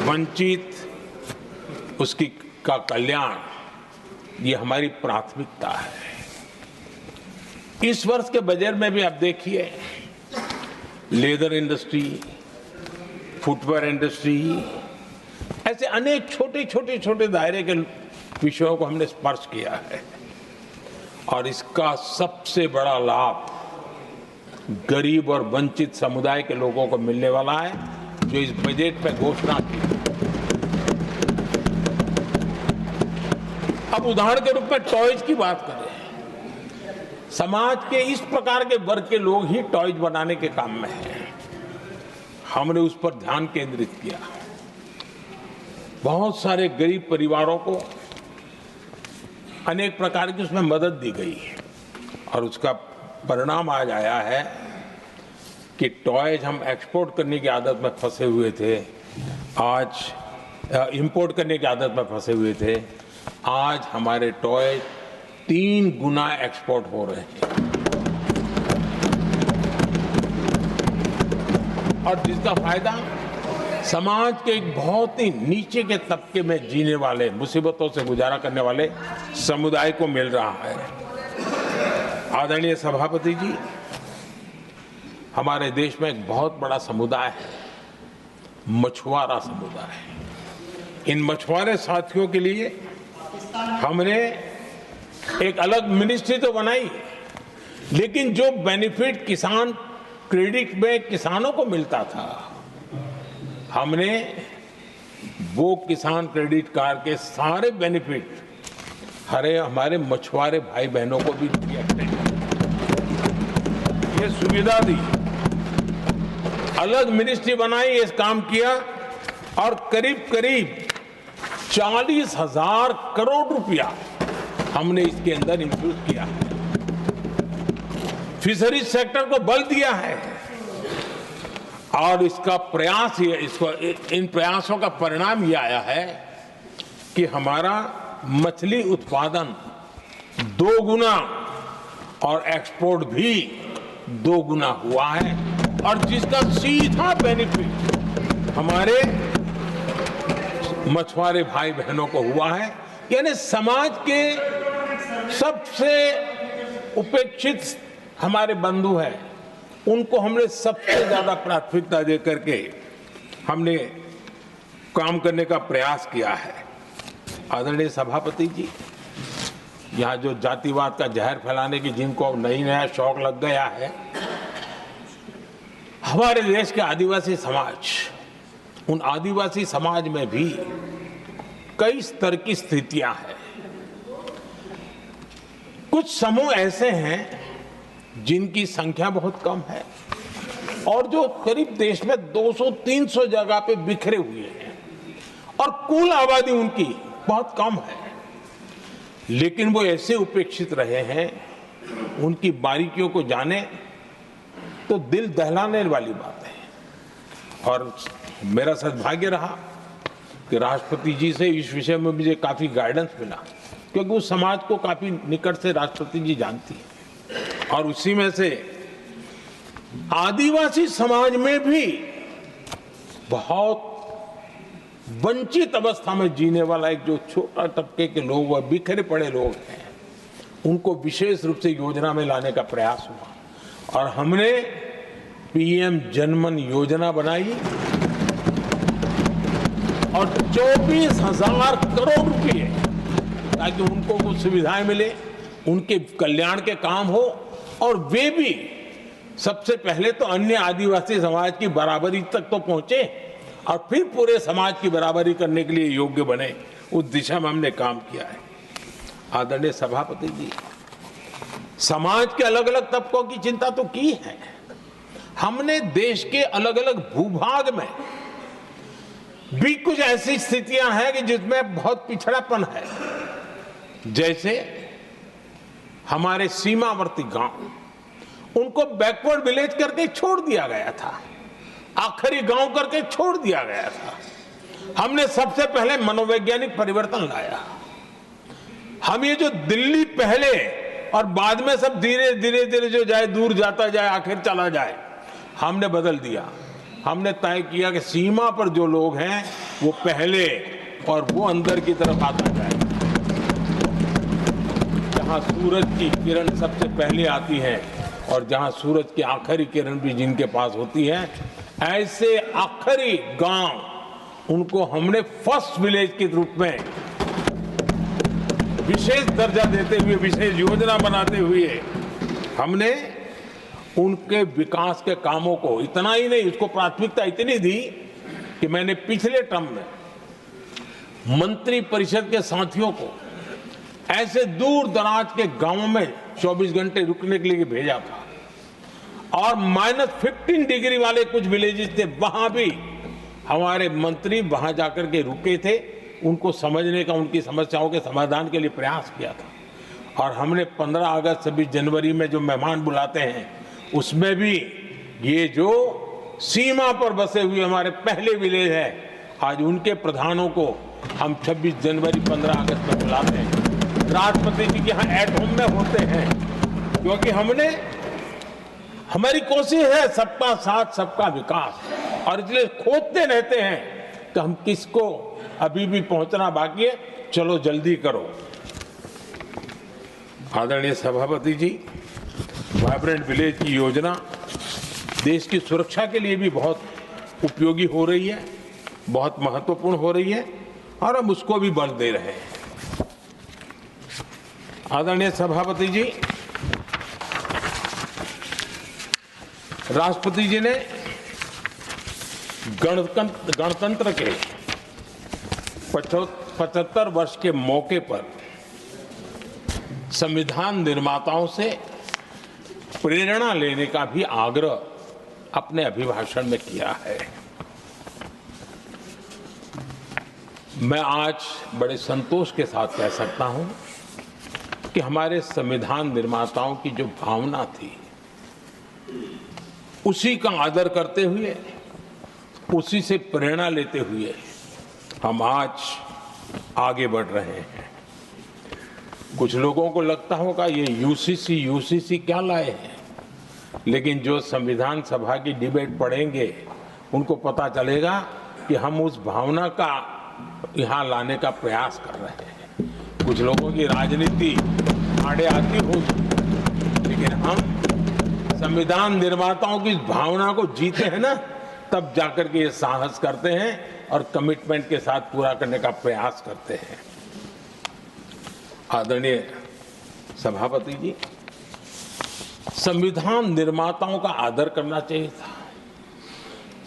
वंचित, उसकी का कल्याण ये हमारी प्राथमिकता है। इस वर्ष के बजट में भी आप देखिए, लेदर इंडस्ट्री, फुटवेयर इंडस्ट्री, ऐसे अनेक छोटे दायरे के विषयों को हमने स्पर्श किया है और इसका सबसे बड़ा लाभ गरीब और वंचित समुदाय के लोगों को मिलने वाला है, जो इस बजट पे घोषणा की। अब उदाहरण के रूप में टॉयज की बात करें, समाज के इस प्रकार के वर्ग के लोग ही टॉयज बनाने के काम में हैं। हमने उस पर ध्यान केंद्रित किया। बहुत सारे गरीब परिवारों को अनेक प्रकार की उसमें मदद दी गई और उसका परिणाम आज आया है कि टॉयज हम एक्सपोर्ट करने की आदत में फंसे हुए थे, आज इंपोर्ट करने की आदत में फंसे हुए थे, आज हमारे टॉय 3 गुना एक्सपोर्ट हो रहे हैं और जिसका फायदा समाज के एक बहुत ही नीचे के तबके में जीने वाले, मुसीबतों से गुजारा करने वाले समुदाय को मिल रहा है। आदरणीय सभापति जी, हमारे देश में एक बहुत बड़ा समुदाय है, मछुआरा समुदाय। इन मछुआरे साथियों के लिए हमने एक अलग मिनिस्ट्री तो बनाई, लेकिन जो बेनिफिट किसान क्रेडिट में किसानों को मिलता था, हमने वो किसान क्रेडिट कार्ड के सारे बेनिफिट हमारे मछुआरे भाई बहनों को भी दिया, ये सुविधा दी। अलग मिनिस्ट्री बनाई, ये काम किया और करीब 40,000 करोड़ रुपया हमने इसके अंदर इंफ्यूज किया है। फिशरीज सेक्टर को बल दिया है और इसका प्रयास इन प्रयासों का परिणाम ये आया है कि हमारा मछली उत्पादन 2 गुना और एक्सपोर्ट भी 2 गुना हुआ है और जिसका सीधा बेनिफिट हमारे मछुआरे भाई बहनों को हुआ है। यानी समाज के सबसे उपेक्षित हमारे बंधु हैं, उनको हमने सबसे ज्यादा प्राथमिकता दे करके हमने काम करने का प्रयास किया है। आदरणीय सभापति जी, यहाँ जो जातिवाद का जहर फैलाने की जिनको नया शौक लग गया है, हमारे देश के आदिवासी समाज, उन आदिवासी समाज में भी कई स्तर की स्थितियां हैं। कुछ समूह ऐसे हैं जिनकी संख्या बहुत कम है और जो करीब देश में 200-300 जगह पे बिखरे हुए हैं और कुल आबादी उनकी बहुत कम है, लेकिन वो ऐसे उपेक्षित रहे हैं, उनकी बारीकियों को जाने तो दिल दहलाने वाली बात है। और मेरा सद्भाग्य रहा कि राष्ट्रपति जी से इस विषय में मुझे काफी गाइडेंस मिला, क्योंकि उस समाज को काफी निकट से राष्ट्रपति जी जानती है और उसी में से आदिवासी समाज में भी बहुत वंचित अवस्था में जीने वाला एक जो छोटा तबके के लोग व बिखरे पड़े लोग हैं, उनको विशेष रूप से योजना में लाने का प्रयास हुआ और हमने पीएम जनमन योजना बनाई और 24,000 करोड़ रुपए ताकि उनको कुछ सुविधाएं मिले, उनके कल्याण के काम हो और वे भी सबसे पहले तो अन्य आदिवासी समाज की बराबरी तक तो पहुंचे और फिर पूरे समाज की बराबरी करने के लिए योग्य बने। उस दिशा में हमने काम किया है। आदरणीय सभापति जी, समाज के अलग अलग तबकों की चिंता तो की है। हमने देश के अलग अलग भूभाग में भी कुछ ऐसी स्थितियां हैं कि जिसमें बहुत पिछड़ापन है। जैसे हमारे सीमावर्ती गांव, उनको बैकवर्ड विलेज करके छोड़ दिया गया था, आखिरी गांव करके छोड़ दिया गया था। हमने सबसे पहले मनोवैज्ञानिक परिवर्तन लाया। हम ये जो दिल्ली पहले और बाद में सब धीरे धीरे जो जाए दूर जाता जाए आखिर चला जाए, हमने बदल दिया। हमने तय किया कि सीमा पर जो लोग हैं वो पहले और वो अंदर की तरफ आता जाए। जहां सूरज की किरण सबसे पहले आती है और जहां सूरज की आखिरी किरण भी जिनके पास होती है, ऐसे आखिरी गांव उनको हमने फर्स्ट विलेज के रूप में विशेष दर्जा देते हुए, विशेष योजना बनाते हुए हमने उनके विकास के कामों को, इतना ही नहीं, उसको प्राथमिकता इतनी दी कि मैंने पिछले टर्म में मंत्री परिषद के साथियों को ऐसे दूर दराज के गांवों में 24 घंटे रुकने के लिए भेजा था और -15 डिग्री वाले कुछ विलेजेस थे, वहां भी हमारे मंत्री वहां जाकर के रुके थे, उनको समझने का, उनकी समस्याओं के समाधान के लिए प्रयास किया था। और हमने 15 अगस्त 26 जनवरी में जो मेहमान बुलाते हैं, उसमें भी ये जो सीमा पर बसे हुए हमारे पहले विलेज है, आज उनके प्रधानों को हम 26 जनवरी 15 अगस्त में बुलाते हैं। राष्ट्रपति जी के यहाँ एट होम में होते हैं, क्योंकि हमारी कोशिश है सबका साथ सबका विकास, और इसलिए खोजते रहते हैं कि हम किसको, अभी भी पहुंचना बाकी है, चलो जल्दी करो। आदरणीय सभापति जी, वाइब्रेंट विलेज की योजना देश की सुरक्षा के लिए भी बहुत उपयोगी हो रही है, बहुत महत्वपूर्ण हो रही है और हम उसको भी बल दे रहे हैं। आदरणीय सभापति जी, राष्ट्रपति जी ने गणतंत्र के 75 वर्ष के मौके पर संविधान निर्माताओं से प्रेरणा लेने का भी आग्रह अपने अभिभाषण में किया है। मैं आज बड़े संतोष के साथ कह सकता हूं कि हमारे संविधान निर्माताओं की जो भावना थी, उसी का आदर करते हुए, उसी से प्रेरणा लेते हुए हम आज आगे बढ़ रहे हैं। कुछ लोगों को लगता होगा ये यूसीसी क्या लाए हैं, लेकिन जो संविधान सभा की डिबेट पढ़ेंगे उनको पता चलेगा कि हम उस भावना का यहाँ लाने का प्रयास कर रहे हैं। कुछ लोगों की राजनीति आड़े आती होगी, लेकिन हम संविधान निर्माताओं की भावना को जीते हैं ना, तब जाकर के ये साहस करते हैं और कमिटमेंट के साथ पूरा करने का प्रयास करते हैं। आदरणीय सभापति जी, संविधान निर्माताओं का आदर करना चाहिए था।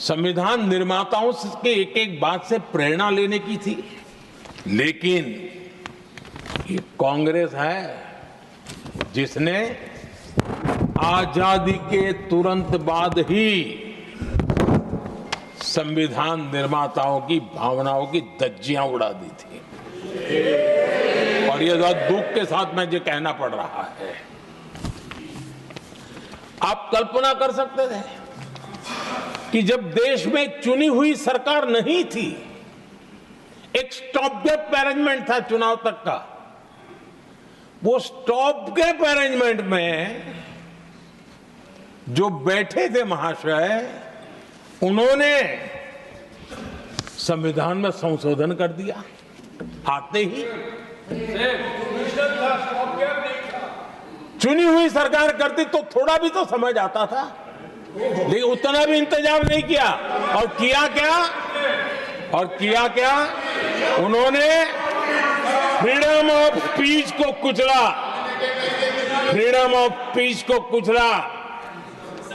संविधान निर्माताओं के एक एक बात से प्रेरणा लेने की थी, लेकिन ये कांग्रेस है जिसने आजादी के तुरंत बाद ही संविधान निर्माताओं की भावनाओं की धज्जियां उड़ा दी थी। और ये बहुत दुख के साथ मैं ये कहना पड़ रहा है। आप कल्पना कर सकते थे कि जब देश में चुनी हुई सरकार नहीं थी, एक स्टॉप गैप अरेंजमेंट था चुनाव तक का, वो स्टॉप गैप अरेंजमेंट में जो बैठे थे महाशय, उन्होंने संविधान में संशोधन कर दिया आते ही। चुनी हुई सरकार करती तो थोड़ा भी तो समझ आता था, लेकिन उतना भी इंतजाम नहीं किया। और किया क्या, उन्होंने फ्रीडम ऑफ स्पीच को कुचला, फ्रीडम ऑफ स्पीच को कुचला,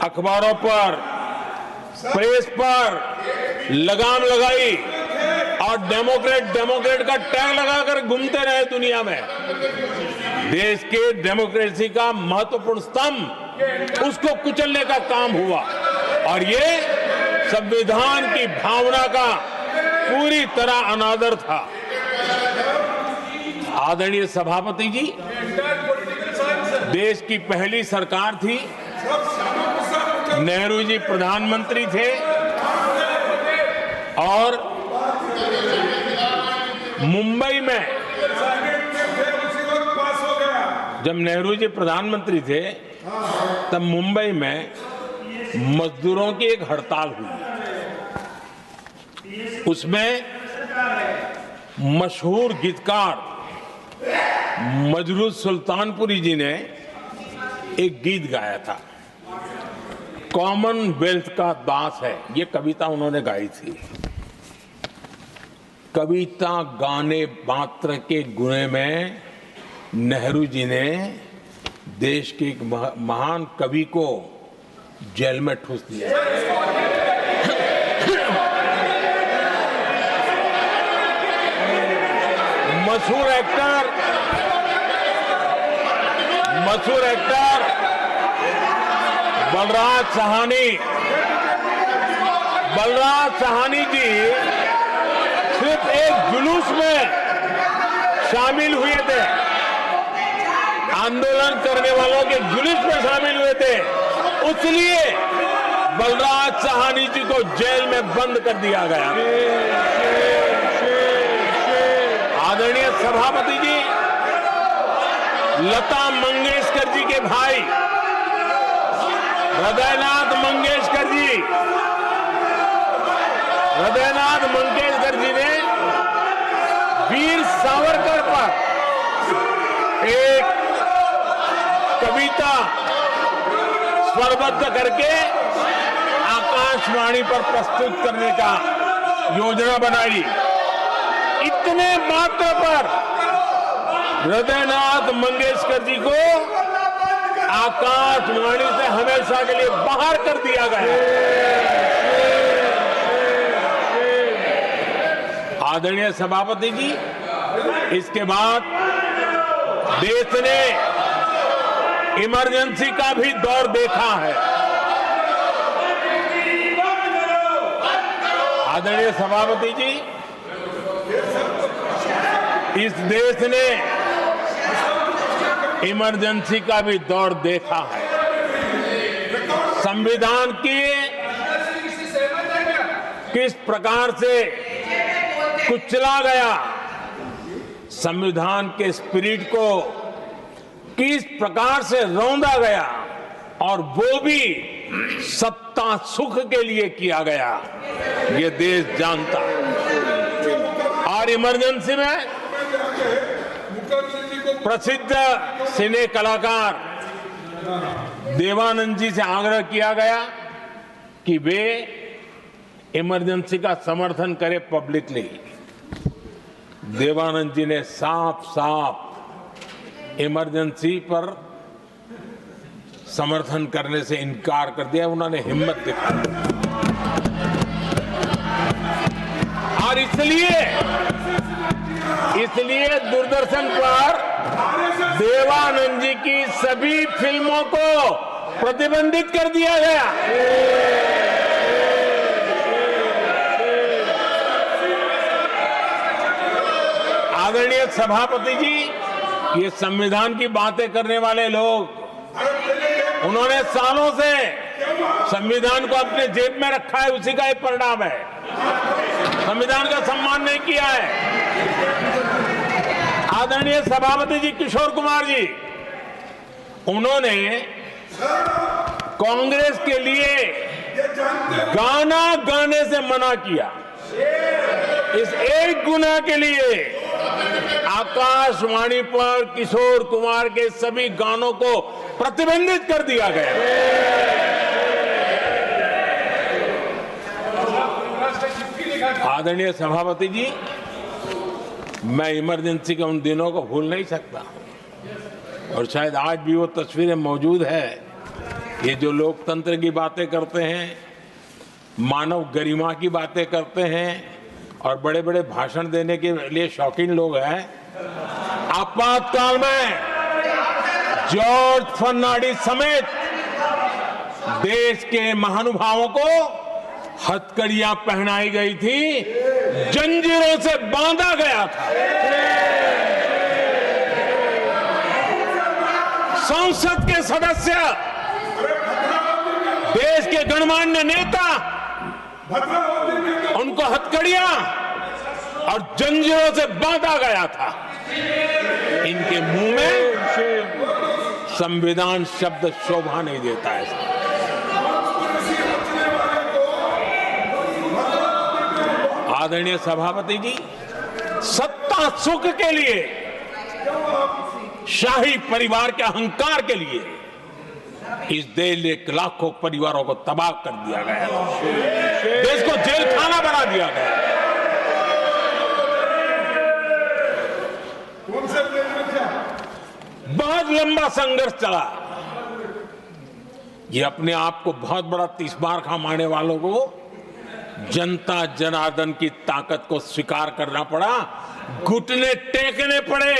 अखबारों पर, प्रेस पर लगाम लगाई और डेमोक्रेट का टैग लगाकर घूमते रहे दुनिया में। देश के डेमोक्रेसी का महत्वपूर्ण स्तंभ, उसको कुचलने का काम हुआ और ये संविधान की भावना का पूरी तरह अनादर था। आदरणीय सभापति जी, देश की पहली सरकार थी, नेहरू जी प्रधानमंत्री थे और मुंबई में जब नेहरू जी प्रधानमंत्री थे तब मुंबई में मजदूरों की एक हड़ताल हुई। उसमें मशहूर गीतकार मजरूह सुल्तानपुरी जी ने एक गीत गाया था, कॉमनवेल्थ का दास है, ये कविता उन्होंने गाई थी। कविता गाने मात्र के गुणे में नेहरू जी ने देश के एक महान कवि को जेल में ठूस दिया। मशहूर एक्टर बलराज साहनी जी सिर्फ एक जुलूस में शामिल हुए थे, आंदोलन करने वालों के जुलूस में शामिल हुए थे, इसलिए बलराज साहनी जी को जेल में बंद कर दिया गया। आदरणीय सभापति जी, लता मंगेशकर जी के भाई हृदयनाथ मंगेशकर जी ने वीर सावरकर पर एक कविता स्वरबद्ध करके आकाशवाणी पर प्रस्तुत करने का योजना बनाई। इतने मात्र पर हृदयनाथ मंगेशकर जी को आकाशवाणी से हमेशा के लिए बाहर कर दिया गया। आदरणीय सभापति जी, इसके बाद देश ने इमरजेंसी का भी दौर देखा है। आदरणीय सभापति जी, इस देश ने इमरजेंसी का भी दौर देखा है। संविधान की किस प्रकार से कुचला गया, संविधान के स्पिरिट को किस प्रकार से रौंदा गया और वो भी सत्ता सुख के लिए किया गया, ये देश जानता है। और इमरजेंसी में प्रसिद्ध सिने कलाकार देवानंद जी से आग्रह किया गया कि वे इमरजेंसी का समर्थन करें पब्लिकली। देवानंद जी ने साफ साफ इमरजेंसी पर समर्थन करने से इनकार कर दिया। उन्होंने हिम्मत दिखाई और इसलिए दूरदर्शन पर देवानंद जी की सभी फिल्मों को प्रतिबंधित कर दिया गया। आदरणीय सभापति जी, ये संविधान की बातें करने वाले लोग, उन्होंने सालों से संविधान को अपने जेब में रखा है, उसी का एक परिणाम है। संविधान का सम्मान नहीं किया है। आदरणीय सभापति जी किशोर कुमार जी, उन्होंने कांग्रेस के लिए गाना गाने से मना किया। इस एक गुना के लिए आकाशवाणी पर किशोर कुमार के सभी गानों को प्रतिबंधित कर दिया गया। आदरणीय सभापति जी, मैं इमरजेंसी के उन दिनों को भूल नहीं सकता और शायद आज भी वो तस्वीरें मौजूद है। ये जो लोकतंत्र की बातें करते हैं, मानव गरिमा की बातें करते हैं और बड़े बड़े भाषण देने के लिए शौकीन लोग हैं, आपातकाल में जॉर्ज फर्नांडिस समेत देश के महानुभावों को हथकड़ियां पहनाई गई थी, जंजीरों से बांधा गया था। संसद के सदस्य, देश के गणमान्य नेता, उनको हथकड़ियां और जंजीरों से बांधा गया था। इनके मुंह में संविधान शब्द शोभा नहीं देता है। आदरणीय सभापति जी, सत्ता सुख के लिए, शाही परिवार के अहंकार के लिए इस देश के लाखों परिवारों को तबाह कर दिया गया, देश को जेल खाना बना दिया गया। बहुत लंबा संघर्ष चला। ये अपने आप को बहुत बड़ा तीसमार मारने वालों को जनता जनार्दन की ताकत को स्वीकार करना पड़ा, घुटने टेकने पड़े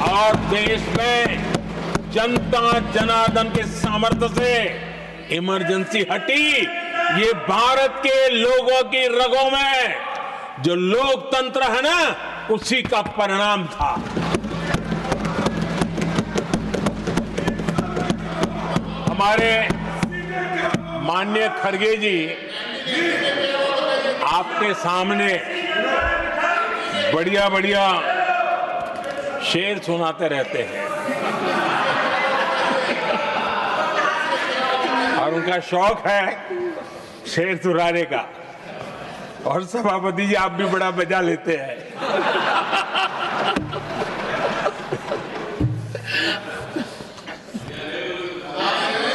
और देश में जनता जनार्दन के सामर्थ्य से इमरजेंसी हटी। ये भारत के लोगों की रगों में जो लोकतंत्र है ना, उसी का परिणाम था। हमारे माननीय खड़गे जी आपके सामने बढ़िया बढ़िया शेर सुनाते रहते हैं और उनका शौक है शेर सुनाने का। और सभापति जी आप भी बड़ा मजा लेते हैं।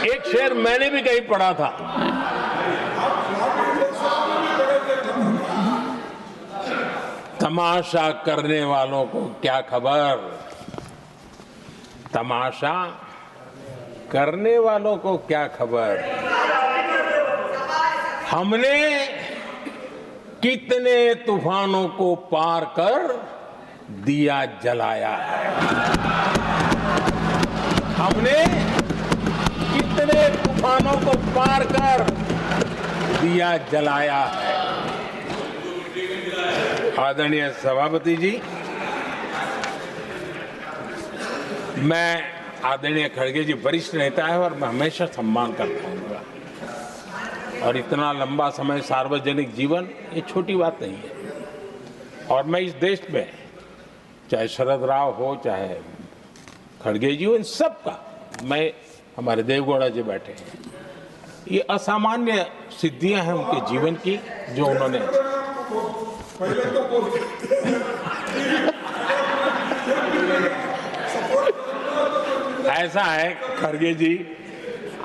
एक शेर मैंने भी कहीं पढ़ा था, तमाशा करने वालों को क्या खबर, तमाशा करने वालों को क्या खबर, हमने कितने तूफानों को पार कर दिया जलाया है, हमने कितने तूफानों को पार कर दिया जलाया है। आदरणीय सभापति जी, मैं आदरणीय खड़गे जी वरिष्ठ नेता है और मैं हमेशा सम्मान करता हूँ और इतना लंबा समय सार्वजनिक जीवन ये छोटी बात नहीं है। और मैं इस देश में चाहे शरद राव हो चाहे खड़गे जी हो, इन सब का, मैं हमारे देवगौड़ा जी बैठे हैं, ये असामान्य सिद्धियां हैं उनके जीवन की जो उन्होंने ऐसा है खड़गे जी,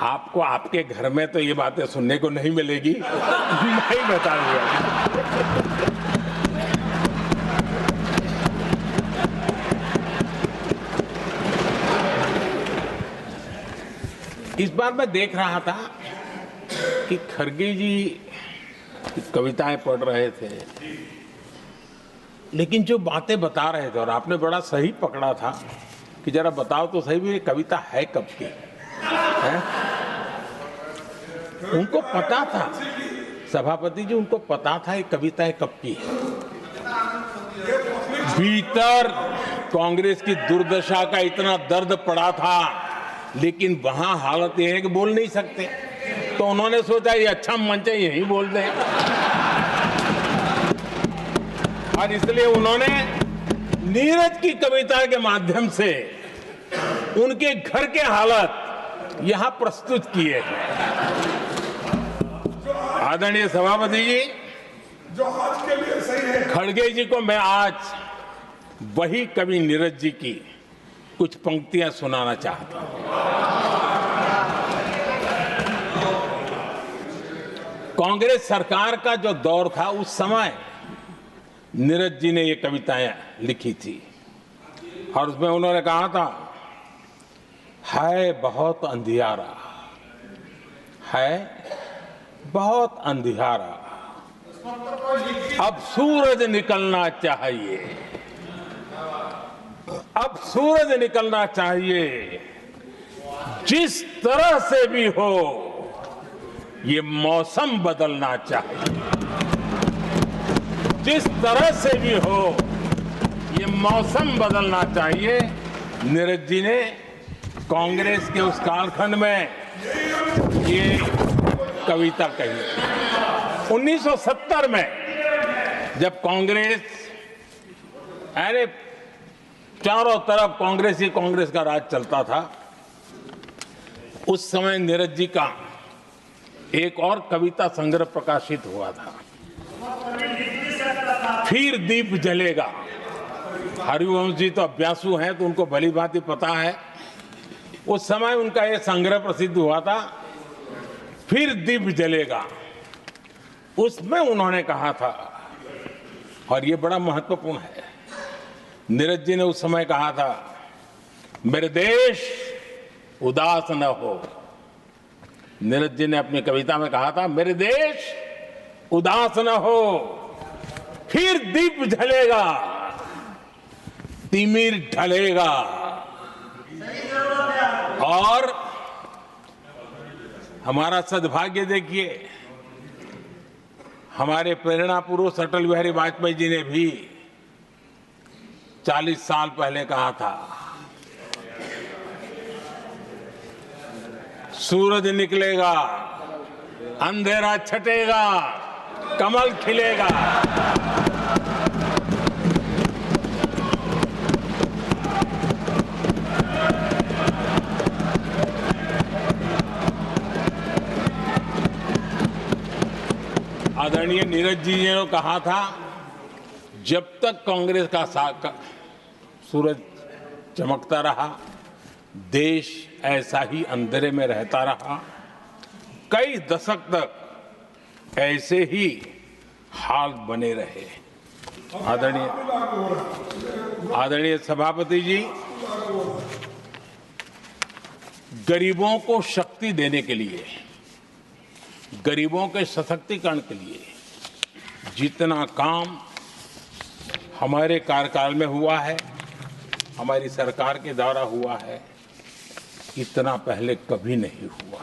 आपको आपके घर में तो ये बातें सुनने को नहीं मिलेगी, मैं ही बता दूंगा। इस बार मैं देख रहा था कि खड़गे जी कविताएं पढ़ रहे थे, लेकिन जो बातें बता रहे थे, और आपने बड़ा सही पकड़ा था कि जरा बताओ तो सही भी ये कविता है कब की है? उनको पता था, सभापति जी उनको पता था ये कविता कब की है। भीतर कांग्रेस की दुर्दशा का इतना दर्द पड़ा था, लेकिन वहां हालत यह है कि बोल नहीं सकते, तो उन्होंने सोचा ये अच्छा मंच है, यही बोल दें। और इसलिए उन्होंने नीरज की कविता के माध्यम से उनके घर के हालात यहां प्रस्तुत किए हैं। आदरणीय सभापति जी, जो आज के लिए सही है, खड़गे जी को मैं आज वही कवि नीरज जी की कुछ पंक्तियां सुनाना चाहता हूं। कांग्रेस सरकार का जो दौर था उस समय नीरज जी ने ये कविताएं लिखी थी और उसमें उन्होंने कहा था, है बहुत अंधियारा, है बहुत अंधियारा, अब सूरज निकलना चाहिए, अब सूरज निकलना चाहिए, जिस तरह से भी हो ये मौसम बदलना चाहिए, जिस तरह से भी हो ये मौसम बदलना चाहिए। नीरज जी ने कांग्रेस के उस कालखंड में ये कविता कही। 1970 में जब कांग्रेस, अरे चारों तरफ कांग्रेस का राज चलता था, उस समय नीरज जी का एक और कविता संग्रह प्रकाशित हुआ था, फिर दीप जलेगा। हरिवंश जी तो अभ्यासु हैं तो उनको भली भांति पता है। उस समय उनका यह संग्रह प्रसिद्ध हुआ था, फिर दीप जलेगा। उसमें उन्होंने कहा था, और ये बड़ा महत्वपूर्ण है, नीरज जी ने उस समय कहा था, मेरे देश उदास न हो। नीरज जी ने अपनी कविता में कहा था, मेरे देश उदास न हो, फिर दीप जलेगा, तिमिर ढलेगा। और हमारा सद्भाग्य देखिए, हमारे प्रेरणा पुरुष अटल बिहारी वाजपेयी जी ने भी 40 साल पहले कहा था, सूरज निकलेगा, अंधेरा छटेगा, कमल खिलेगा। आदरणीय नीरज जी ने कहा था, जब तक कांग्रेस का सूरज चमकता रहा, देश ऐसा ही अंधेरे में रहता रहा। कई दशक तक ऐसे ही हाल बने रहे। आदरणीय सभापति जी, गरीबों को शक्ति देने के लिए, गरीबों के सशक्तिकरण के लिए जितना काम हमारे कार्यकाल में हुआ है, हमारी सरकार के द्वारा हुआ है, इतना पहले कभी नहीं हुआ।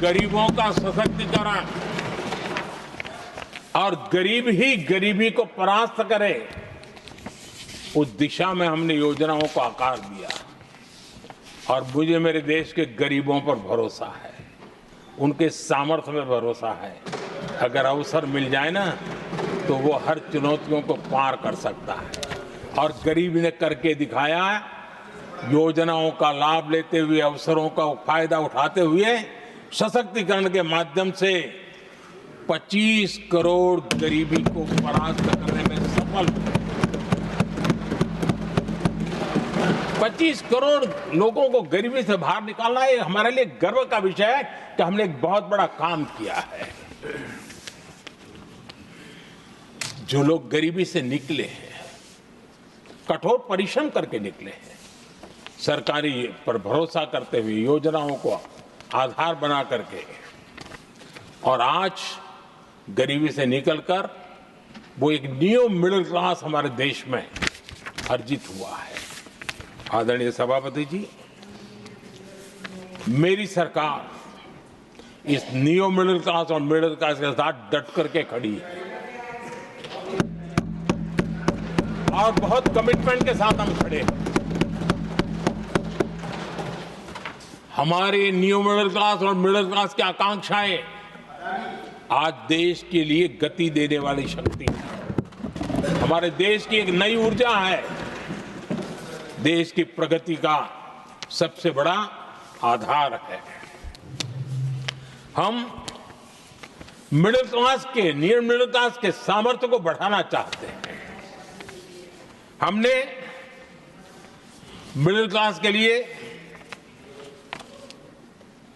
गरीबों का सशक्तिकरण और गरीब ही गरीबी को परास्त करे, उस दिशा में हमने योजनाओं को आकार दिया। और मुझे मेरे देश के गरीबों पर भरोसा है, उनके सामर्थ्य में भरोसा है। अगर अवसर मिल जाए ना, तो वो हर चुनौतियों को पार कर सकता है। और गरीब ने करके दिखाया। योजनाओं का लाभ लेते हुए, अवसरों का फायदा उठाते हुए, सशक्तिकरण के माध्यम से 25 करोड़ गरीबी को परास्त करने में सफल हुए। 25 करोड़ लोगों को गरीबी से बाहर निकालना, ये हमारे लिए गर्व का विषय है कि हमने एक बहुत बड़ा काम किया है। जो लोग गरीबी से निकले हैं, कठोर परिश्रम करके निकले हैं, सरकारी पर भरोसा करते हुए, योजनाओं को आधार बना करके, और आज गरीबी से निकलकर वो एक न्यू मिडिल क्लास हमारे देश में अर्जित हुआ है। आदरणीय सभापति जी, मेरी सरकार इस न्यू मिडिल क्लास और मिडिल क्लास के साथ डट करके खड़ी है और बहुत कमिटमेंट के साथ हम खड़े हैं। हमारे न्यू मिडिल क्लास और मिडिल क्लास की आकांक्षाएं आज देश के लिए गति देने वाली शक्ति है। हमारे देश की एक नई ऊर्जा है, देश की प्रगति का सबसे बड़ा आधार है। हम मिडिल क्लास के, नियर मिडिल क्लास के सामर्थ्य को बढ़ाना चाहते हैं। हमने मिडिल क्लास के लिए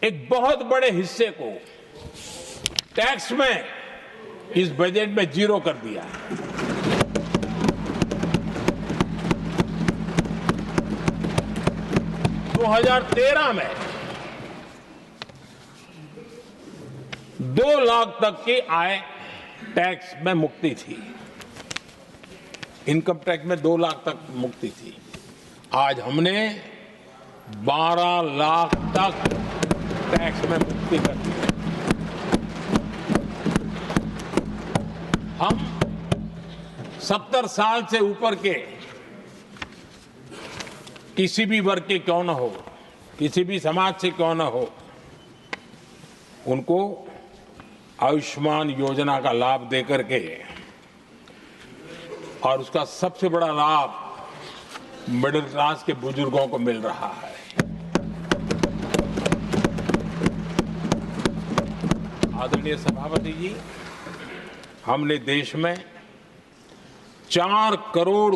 एक बहुत बड़े हिस्से को टैक्स में इस बजट में जीरो कर दिया है। 2013 में 2 लाख तक की आय टैक्स में मुक्ति थी, इनकम टैक्स में 2 लाख तक मुक्ति थी। आज हमने 12 लाख तक टैक्स में मुक्ति कर दी। हम 70 साल से ऊपर के किसी भी वर्ग के क्यों न हो, किसी भी समाज से क्यों न हो, उनको आयुष्मान योजना का लाभ देकर के, और उसका सबसे बड़ा लाभ मिडिल क्लास के बुजुर्गों को मिल रहा है। आदरणीय सभापति जी, हमने देश में 4 करोड़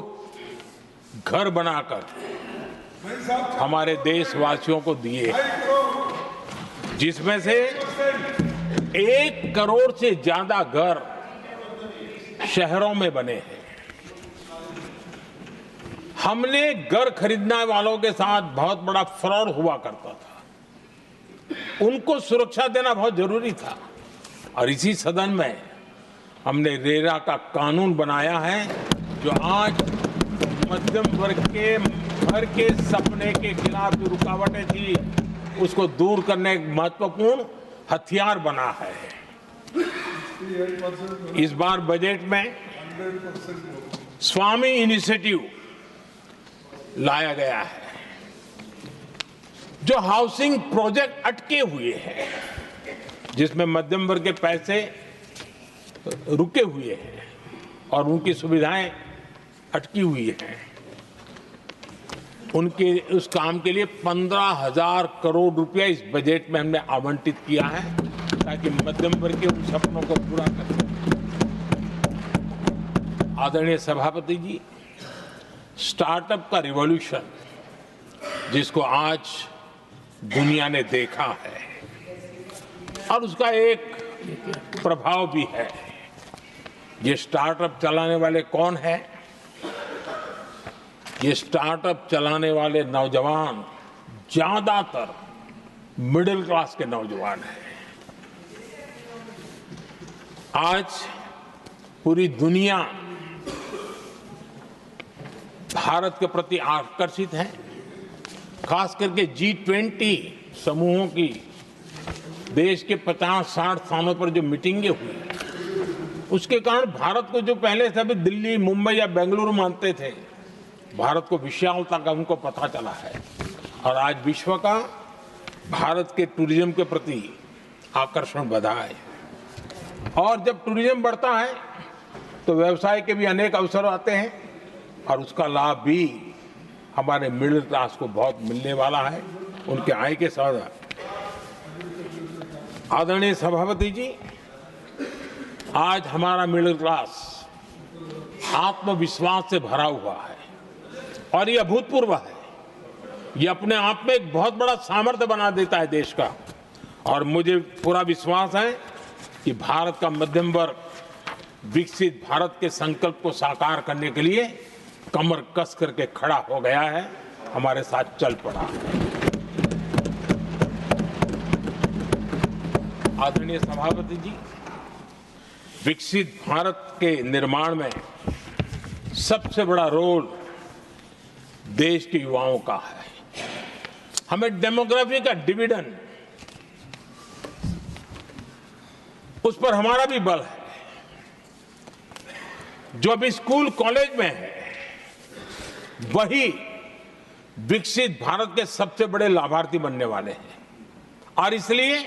घर बनाकर हमारे देशवासियों को दिए, जिसमें से 1 करोड़ से ज्यादा घर शहरों में बने हैं। हमने घर खरीदने वालों के साथ बहुत बड़ा फ्रॉड हुआ करता था, उनको सुरक्षा देना बहुत जरूरी था, और इसी सदन में हमने रेरा का कानून बनाया है, जो आज मध्यम वर्ग के घर के सपने के खिलाफ जो रुकावटें थी उसको दूर करने एक महत्वपूर्ण हथियार बना है। इस बार बजट में स्वामी इनिशिएटिव लाया गया है, जो हाउसिंग प्रोजेक्ट अटके हुए हैं, जिसमें मध्यम वर्ग के पैसे रुके हुए हैं और उनकी सुविधाएं अटकी हुई हैं, उनके उस काम के लिए 15,000 करोड़ रुपया इस बजट में हमने आवंटित किया है, ताकि मध्यम वर्ग के उन सपनों को पूरा कर सकें। आदरणीय सभापति जी, स्टार्टअप का रिवॉल्यूशन जिसको आज दुनिया ने देखा है, और उसका एक प्रभाव भी है। ये स्टार्टअप चलाने वाले कौन है? ये स्टार्टअप चलाने वाले नौजवान ज्यादातर मिडिल क्लास के नौजवान हैं। आज पूरी दुनिया भारत के प्रति आकर्षित है, खास करके G20 समूहों की देश के 50-60 स्थानों पर जो मीटिंगें हुई, उसके कारण भारत को जो पहले सभी दिल्ली, मुंबई या बेंगलुरु मानते थे, भारत को विशालता का उनको पता चला है, और आज विश्व का भारत के टूरिज्म के प्रति आकर्षण बढ़ा है। और जब टूरिज्म बढ़ता है तो व्यवसाय के भी अनेक अवसर आते हैं, और उसका लाभ भी हमारे मिडिल क्लास को बहुत मिलने वाला है, उनके आय के साथ। आदरणीय सभापति जी, आज हमारा मिडिल क्लास आत्मविश्वास से भरा हुआ है, और ये अभूतपूर्व है। ये अपने आप में एक बहुत बड़ा सामर्थ्य बना देता है देश का, और मुझे पूरा विश्वास है कि भारत का मध्यम वर्ग विकसित भारत के संकल्प को साकार करने के लिए कमर कस करके खड़ा हो गया है, हमारे साथ चल पड़ा है। आदरणीय सभापति जी, विकसित भारत के निर्माण में सबसे बड़ा रोल देश के युवाओं का है। हमें डेमोग्राफी का डिविडेंड, उस पर हमारा भी बल है। जो अभी स्कूल कॉलेज में है, वही विकसित भारत के सबसे बड़े लाभार्थी बनने वाले हैं, और इसलिए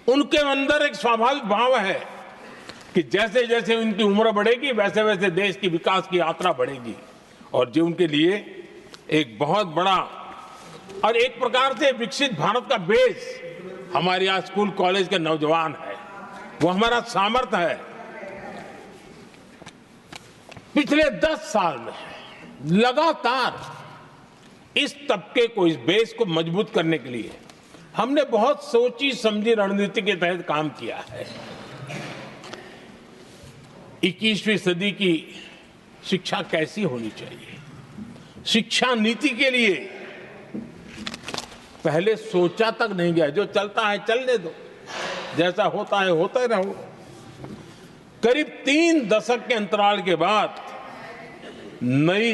उनके अंदर एक स्वाभाविक भाव है कि जैसे जैसे उनकी उम्र बढ़ेगी, वैसे वैसे देश की विकास की यात्रा बढ़ेगी, और जो उनके लिए एक बहुत बड़ा और एक प्रकार से विकसित भारत का बेस हमारे यहाँ स्कूल कॉलेज के नौजवान है, वो हमारा सामर्थ्य है। पिछले 10 साल में लगातार इस तबके को, इस बेस को मजबूत करने के लिए हमने बहुत सोची समझी रणनीति के तहत काम किया है। 21वीं सदी की शिक्षा कैसी होनी चाहिए, शिक्षा नीति के लिए पहले सोचा तक नहीं गया। जो चलता है चलने दो, जैसा होता है होता ही रहो। करीब 3 दशक के अंतराल के बाद नई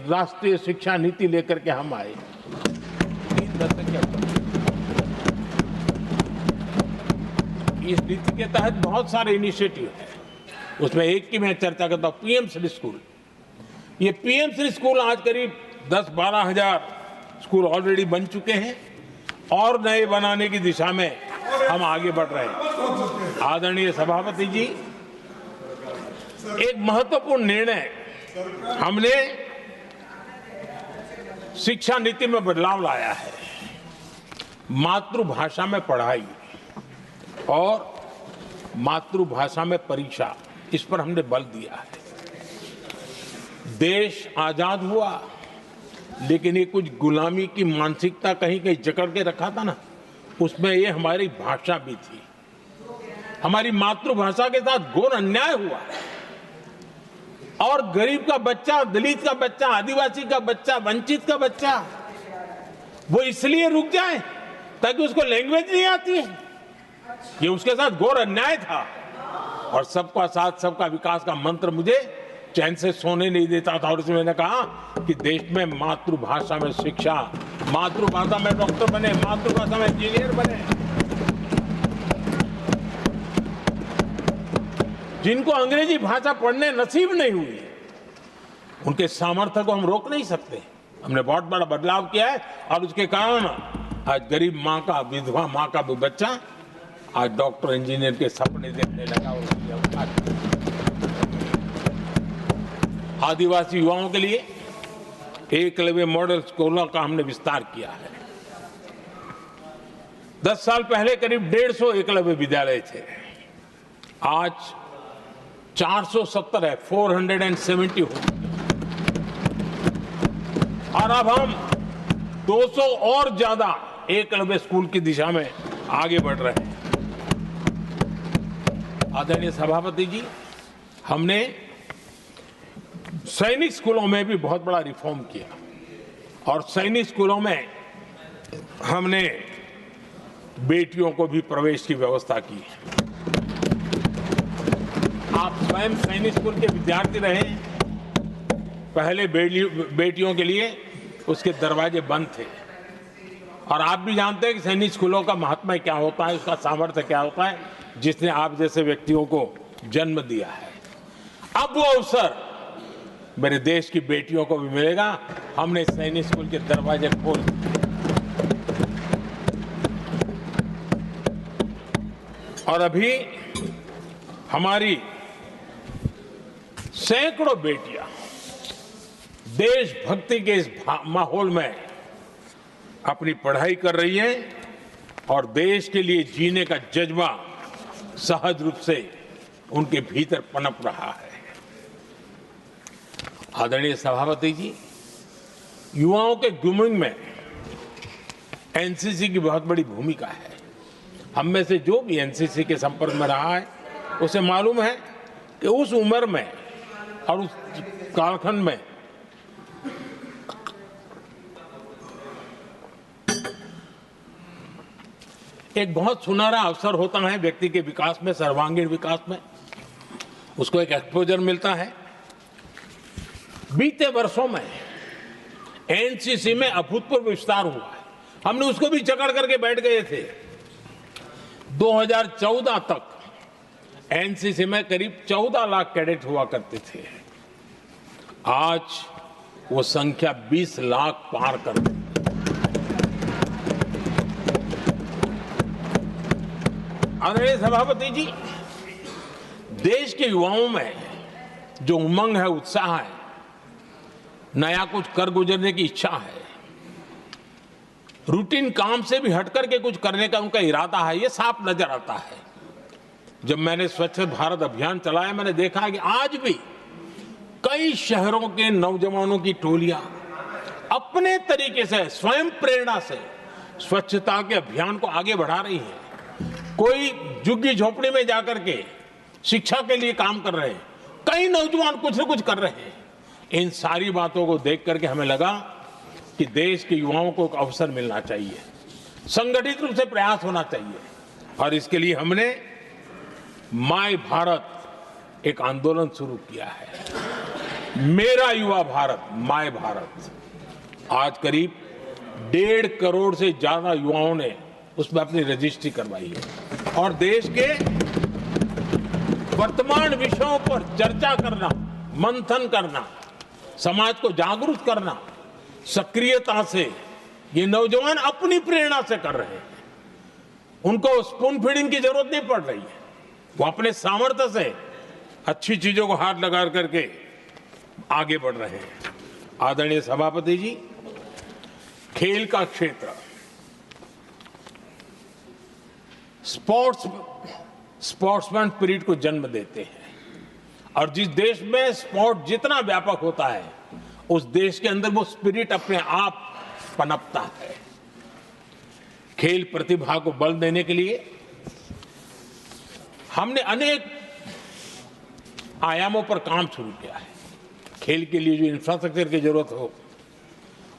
राष्ट्रीय शिक्षा नीति लेकर के हम आए। 3 दशक के अंतराल। इस नीति के तहत बहुत सारे इनिशिएटिव हैं। उसमें एक की मैं चर्चा करता हूं, पीएम श्री स्कूल। ये पीएम श्री स्कूल आज करीब 10-12 हजार स्कूल ऑलरेडी बन चुके हैं और नए बनाने की दिशा में हम आगे बढ़ रहे हैं। आदरणीय सभापति जी, एक महत्वपूर्ण निर्णय हमने शिक्षा नीति में बदलाव लाया है। मातृभाषा में पढ़ाई और मातृभाषा में परीक्षा, इस पर हमने बल दिया है। देश आजाद हुआ, लेकिन ये कुछ गुलामी की मानसिकता कहीं कहीं जकड़ के रखा था ना, उसमें ये हमारी भाषा भी थी। हमारी मातृभाषा के साथ घोर अन्याय हुआ और गरीब का बच्चा, दलित का बच्चा, आदिवासी का बच्चा, वंचित का बच्चा वो इसलिए रुक जाए ताकि उसको लैंग्वेज नहीं आती है। ये उसके साथ घोर अन्याय था। और सबका साथ सबका विकास का मंत्र मुझे चैन से सोने नहीं देता था। और इसमें मैंने कहा कि देश में मातृभाषा में शिक्षा, मातृभाषा में डॉक्टर बने, मातृभाषा में इंजीनियर बने। जिनको अंग्रेजी भाषा पढ़ने नसीब नहीं हुई, उनके सामर्थ्य को हम रोक नहीं सकते। हमने बहुत बड़ा बदलाव किया है और उसके कारण आज गरीब माँ का, विधवा माँ का भी बच्चा आज डॉक्टर इंजीनियर के सपने देखने लगा। आदिवासी युवाओं के लिए एकलव्य मॉडल स्कूलों का हमने विस्तार किया है। 10 साल पहले करीब 150 एकलव्य विद्यालय थे, आज 470 है, 470 हो चुके। और अब हम 200 और ज्यादा एकलव्य स्कूल की दिशा में आगे बढ़ रहे हैं। आदरणीय सभापति जी, हमने सैनिक स्कूलों में भी बहुत बड़ा रिफॉर्म किया और सैनिक स्कूलों में हमने बेटियों को भी प्रवेश की व्यवस्था की। आप स्वयं सैनिक स्कूल के विद्यार्थी रहे। पहले बेटियों के लिए उसके दरवाजे बंद थे और आप भी जानते हैं कि सैनिक स्कूलों का महात्मा क्या होता है, उसका सामर्थ्य क्या होता है, जिसने आप जैसे व्यक्तियों को जन्म दिया है। अब वो अवसर मेरे देश की बेटियों को भी मिलेगा। हमने सैनिक स्कूल के दरवाजे खोल और अभी हमारी सैकड़ों बेटियां देशभक्ति के इस माहौल में अपनी पढ़ाई कर रही हैं और देश के लिए जीने का जज्बा सहज रूप से उनके भीतर पनप रहा है। आदरणीय सभापति जी, युवाओं के ग्रूमिंग में एनसीसी की बहुत बड़ी भूमिका है। हम में से जो भी एनसीसी के संपर्क में रहा है उसे मालूम है कि उस उम्र में और उस कालखंड में एक बहुत सुनहरा अवसर होता है व्यक्ति के विकास में, सर्वांगीण विकास में। उसको एक एक्सपोजर मिलता है। बीते वर्षों में एनसीसी में अभूतपूर्व विस्तार हुआ है। हमने उसको भी जकड़ करके बैठ गए थे। 2014 तक एनसीसी में करीब 14 लाख कैडेट हुआ करते थे। आज वो संख्या 20 लाख पार कर गई। आदरणीय सभापति जी, देश के युवाओं में जो उमंग है, उत्साह है, नया कुछ कर गुजरने की इच्छा है, रूटीन काम से भी हटकर के कुछ करने का उनका इरादा है, ये साफ नजर आता है। जब मैंने स्वच्छ भारत अभियान चलाया, मैंने देखा कि आज भी कई शहरों के नौजवानों की टोलियां अपने तरीके से, स्वयं प्रेरणा से स्वच्छता के अभियान को आगे बढ़ा रही है, कोई झुग्गी झोपड़ी में जाकर के शिक्षा के लिए काम कर रहे हैं, कई नौजवान कुछ न कुछ कर रहे हैं। इन सारी बातों को देख करके हमें लगा कि देश के युवाओं को एक अवसर मिलना चाहिए, संगठित रूप से प्रयास होना चाहिए, और इसके लिए हमने माय भारत एक आंदोलन शुरू किया है। मेरा युवा भारत, माय भारत। आज करीब 1.5 करोड़ से ज्यादा युवाओं ने उसमें अपनी रजिस्ट्री करवाई है, और देश के वर्तमान विषयों पर चर्चा करना, मंथन करना, समाज को जागरूक करना, सक्रियता से ये नौजवान अपनी प्रेरणा से कर रहे हैं। उनको स्पून फीडिंग की जरूरत नहीं पड़ रही है, वो अपने सामर्थ्य से अच्छी चीजों को हाथ लगा करके आगे बढ़ रहे हैं। आदरणीय सभापति जी, खेल का क्षेत्र स्पोर्ट्समैन स्पिरिट को जन्म देते हैं, और जिस देश में स्पोर्ट जितना व्यापक होता है, उस देश के अंदर वो स्पिरिट अपने आप पनपता है। खेल प्रतिभा को बल देने के लिए हमने अनेक आयामों पर काम शुरू किया है। खेल के लिए जो इंफ्रास्ट्रक्चर की जरूरत हो,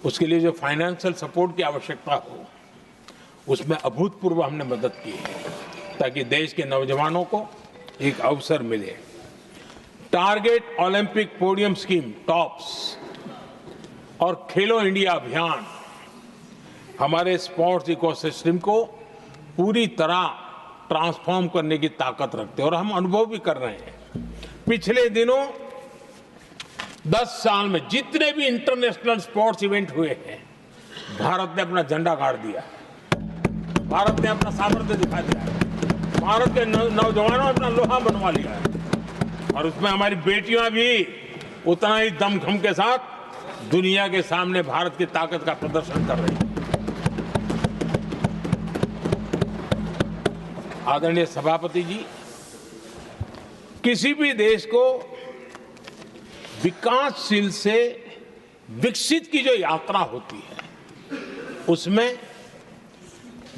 उसके लिए जो फाइनेंशियल सपोर्ट की आवश्यकता हो, उसमें अभूतपूर्व हमने मदद की है, ताकि देश के नौजवानों को एक अवसर मिले। Target Olympic podium scheme tops और खेलो इंडिया अभियान हमारे स्पोर्ट्स इकोसिस्टम को पूरी तरह ट्रांसफॉर्म करने की ताकत रखते हैं, और हम अनुभव भी कर रहे हैं। पिछले दिनों 10 साल में जितने भी इंटरनेशनल स्पोर्ट्स इवेंट हुए हैं, भारत ने अपना झंडा गाड़ दिया, भारत ने अपना सामर्थ्य दिखा दिया है, भारत के नौजवानों ने अपना लोहा बनवा लिया है, और उसमें हमारी बेटियां भी उतना ही दमखम के साथ दुनिया के सामने भारत की ताकत का प्रदर्शन कर रही है। आदरणीय सभापति जी, किसी भी देश को विकासशील से विकसित की जो यात्रा होती है, उसमें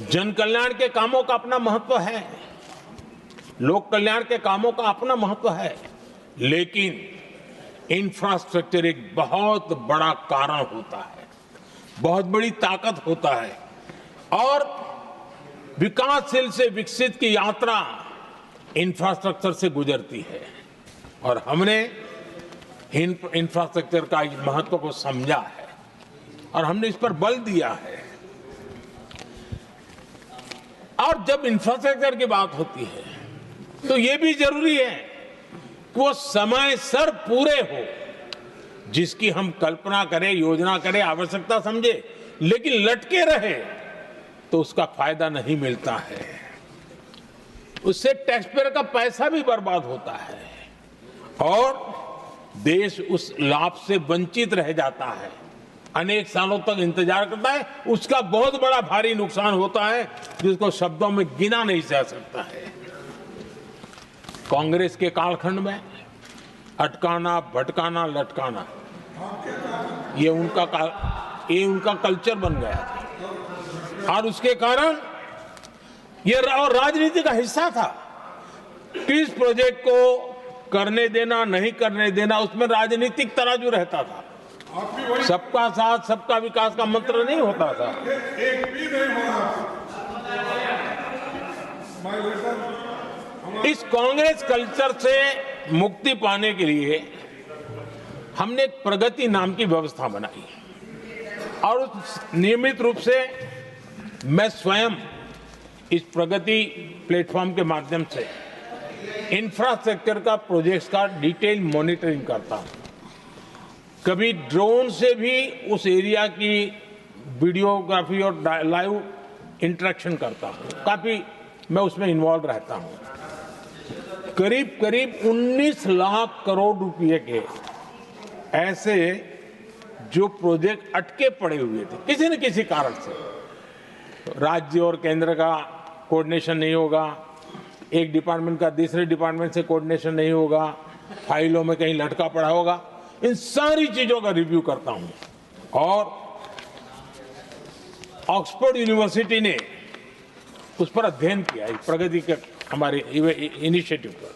जन कल्याण के कामों का अपना महत्व है, लोक कल्याण के कामों का अपना महत्व है, लेकिन इंफ्रास्ट्रक्चर एक बहुत बड़ा कारण होता है, बहुत बड़ी ताकत होता है, और विकासशील से विकसित की यात्रा इंफ्रास्ट्रक्चर से गुजरती है, और हमने इंफ्रास्ट्रक्चर का महत्व को समझा है, और हमने इस पर बल दिया है। और जब इंफ्रास्ट्रक्चर की बात होती है, तो ये भी जरूरी है कि वो समय सर पूरे हो, जिसकी हम कल्पना करें, योजना करें, आवश्यकता समझे, लेकिन लटके रहे तो उसका फायदा नहीं मिलता है, उससे टैक्स पेयर का पैसा भी बर्बाद होता है, और देश उस लाभ से वंचित रह जाता है, अनेक सालों तक इंतजार करता है, उसका बहुत बड़ा भारी नुकसान होता है, जिसको शब्दों में गिना नहीं जा सकता है। कांग्रेस के कालखंड में अटकाना, भटकाना, लटकाना, ये उनका कल्चर बन गया था, और उसके कारण ये राजनीति का हिस्सा था। किस प्रोजेक्ट को करने देना, नहीं करने देना, उसमें राजनीतिक तराजू रहता था। सबका साथ सबका विकास का मंत्र नहीं होता था। एक भी नहीं होना। इस कांग्रेस कल्चर से मुक्ति पाने के लिए हमने एक प्रगति नाम की व्यवस्था बनाई, और नियमित रूप से मैं स्वयं इस प्रगति प्लेटफॉर्म के माध्यम से इंफ्रास्ट्रक्चर का प्रोजेक्ट्स का डिटेल मॉनिटरिंग करता हूं। कभी ड्रोन से भी उस एरिया की वीडियोग्राफी और लाइव इंटरेक्शन करता हूं, काफी मैं उसमें इन्वॉल्व रहता हूं। करीब करीब 19 लाख करोड़ रुपए के ऐसे जो प्रोजेक्ट अटके पड़े हुए थे किसी न किसी कारण से, राज्य और केंद्र का कोऑर्डिनेशन नहीं होगा, एक डिपार्टमेंट का दूसरे डिपार्टमेंट से कोऑर्डिनेशन नहीं होगा, फाइलों में कहीं लटका पड़ा होगा, इन सारी चीजों का रिव्यू करता हूं, और ऑक्सफोर्ड यूनिवर्सिटी ने उस पर अध्ययन किया, इस प्रगति के हमारे इनिशिएटिव पर,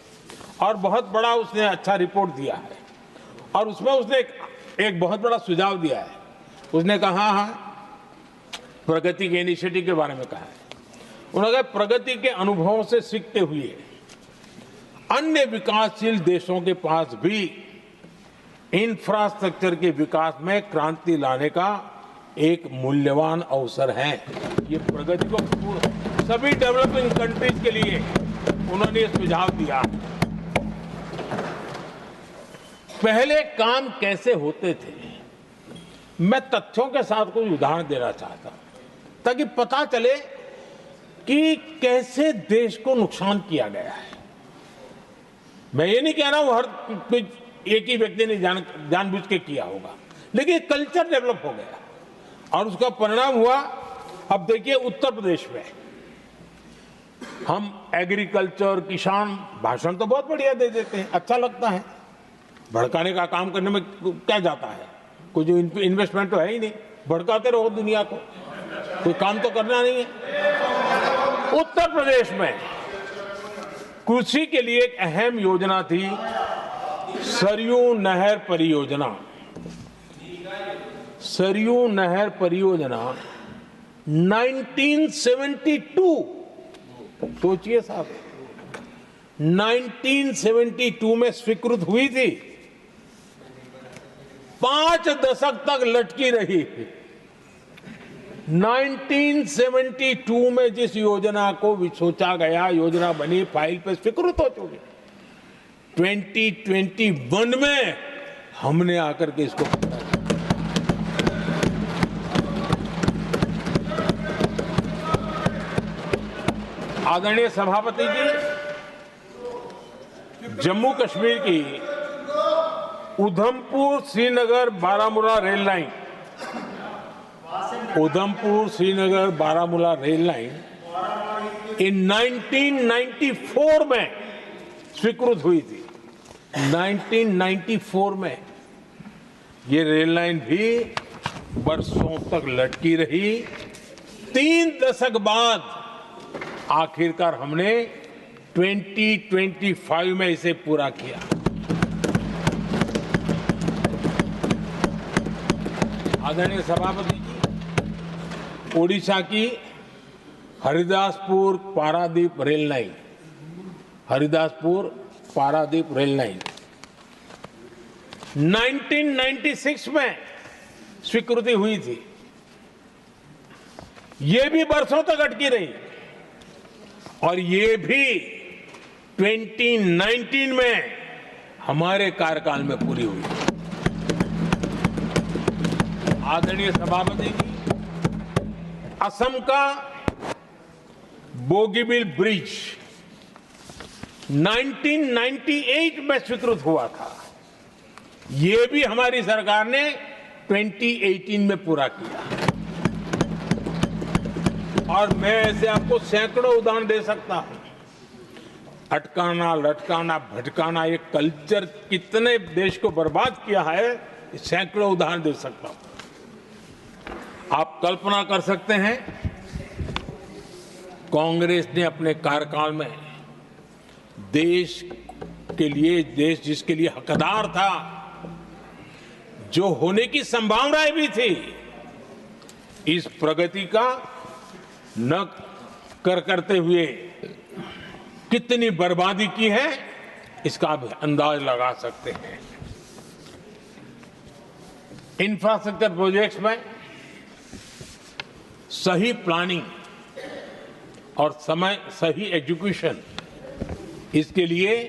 और बहुत बड़ा उसने अच्छा रिपोर्ट दिया है। और उसमें उसने एक बहुत बड़ा सुझाव दिया है। उसने कहा, प्रगति के इनिशिएटिव के बारे में कहा है, उन्होंने कहा प्रगति के अनुभवों से सीखते हुए अन्य विकासशील देशों के पास भी इंफ्रास्ट्रक्चर के विकास में क्रांति लाने का एक मूल्यवान अवसर है। ये प्रगति को सभी डेवलपिंग कंट्रीज के लिए उन्होंने सुझाव दिया। पहले काम कैसे होते थे, मैं तथ्यों के साथ कोई उदाहरण देना चाहता हूं ताकि पता चले कि कैसे देश को नुकसान किया गया है। मैं ये नहीं कह रहा हूं हर एक ही व्यक्ति ने जानबूझ के किया होगा, लेकिन कल्चर डेवलप हो गया और उसका परिणाम हुआ। अब देखिए उत्तर प्रदेश में हम एग्रीकल्चर, किसान, भाषण तो बहुत बढ़िया दे देते हैं, अच्छा लगता है, भड़काने का काम करने में क्या जाता है, कुछ इन्वेस्टमेंट तो है ही नहीं, भड़काते रहो दुनिया को, कोई काम तो करना नहीं है। उत्तर प्रदेश में कृषि के लिए एक अहम योजना थी, सरयू नहर परियोजना। सरयू नहर परियोजना 1972, सोचिए साहब, 1972 में स्वीकृत हुई थी, 5 दशक तक लटकी रही। 1972 में जिस योजना को सोचा गया, योजना बनी, फाइल पे स्वीकृत हो चुकी, 2021 में हमने आकर के इसको आदरणीय सभापति जी, जम्मू कश्मीर की Udhampur Srinagar Baramulla rail line, Udhampur Srinagar Baramulla rail line in 1994 में स्वीकृत हुई थी। 1994 में ये रेल लाइन भी बरसों तक लटकी रही। 3 दशक बाद आखिरकार हमने 2025 में इसे पूरा किया। आदरणीय सभापति जी, ओडिशा की Haridaspur Paradip rail line, Haridaspur Paradip rail line 1996 में स्वीकृति हुई थी। ये भी बरसों तक अटकी रही और ये भी 2019 में हमारे कार्यकाल में पूरी हुई। आदरणीय सभापति जी, असम का बोगीबिल ब्रिज 1998 में स्वीकृत हुआ था, ये भी हमारी सरकार ने 2018 में पूरा किया। और मैं ऐसे आपको सैकड़ों उदाहरण दे सकता हूं। अटकाना, लटकाना, भटकाना, ये कल्चर कितने देश को बर्बाद किया है, सैकड़ों उदाहरण दे सकता हूं। आप कल्पना कर सकते हैं, कांग्रेस ने अपने कार्यकाल में देश के लिए, देश जिसके लिए हकदार था, जो होने की संभावनाएं भी थी, इस प्रगति का न करते हुए कितनी बर्बादी की है, इसका आप अंदाज लगा सकते हैं। इंफ्रास्ट्रक्चर प्रोजेक्ट्स में सही प्लानिंग और समय सही एग्जीक्यूशन, इसके लिए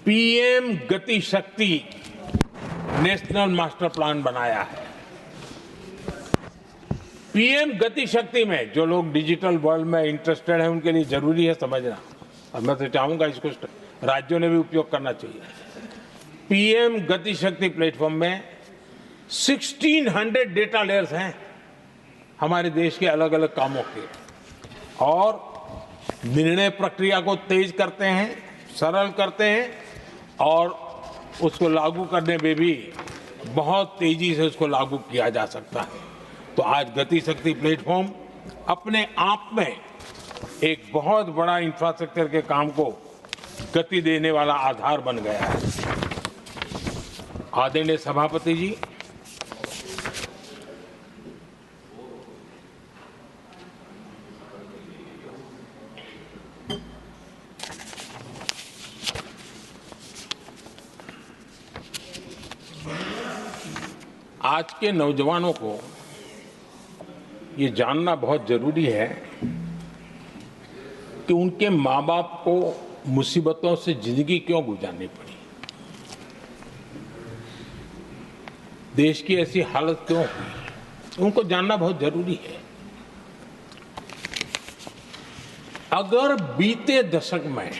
पीएम गति शक्ति नेशनल मास्टर प्लान बनाया है। पीएम गति शक्ति में जो लोग डिजिटल वर्ल्ड में इंटरेस्टेड हैं, उनके लिए जरूरी है समझना, और मैं तो चाहूंगा इसको राज्यों ने भी उपयोग करना चाहिए। पीएम गति शक्ति प्लेटफॉर्म में 1600 डेटा लेयर्स हैं हमारे देश के अलग अलग कामों के, और निर्णय प्रक्रिया को तेज करते हैं, सरल करते हैं, और उसको लागू करने में भी बहुत तेजी से उसको लागू किया जा सकता है। तो आज गति शक्ति प्लेटफॉर्म अपने आप में एक बहुत बड़ा इंफ्रास्ट्रक्चर के काम को गति देने वाला आधार बन गया है। आदरणीय सभापति जी, आज के नौजवानों को ये जानना बहुत जरूरी है कि उनके माँ बाप को मुसीबतों से जिंदगी क्यों गुजारनी पड़ी, देश की ऐसी हालत क्यों हुई, उनको जानना बहुत जरूरी है। अगर बीते दशक में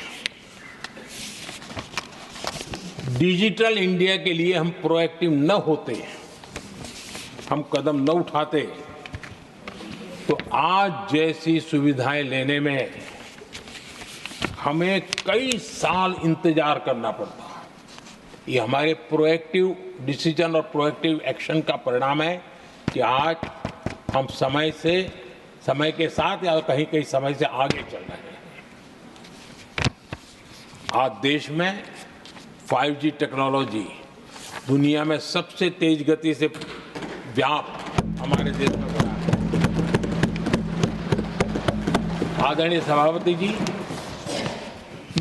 डिजिटल इंडिया के लिए हम प्रोएक्टिव न होते, हम कदम न उठाते, तो आज जैसी सुविधाएं लेने में हमें कई साल इंतजार करना पड़ता। ये हमारे प्रोएक्टिव डिसीजन और प्रोएक्टिव एक्शन का परिणाम है कि आज हम समय के साथ या कहीं कहीं समय से आगे चल रहे हैं। आज देश में 5G टेक्नोलॉजी दुनिया में सबसे तेज गति से व्याप्त हमारे देश में बढ़ा है। आदरणीय सभापति जी,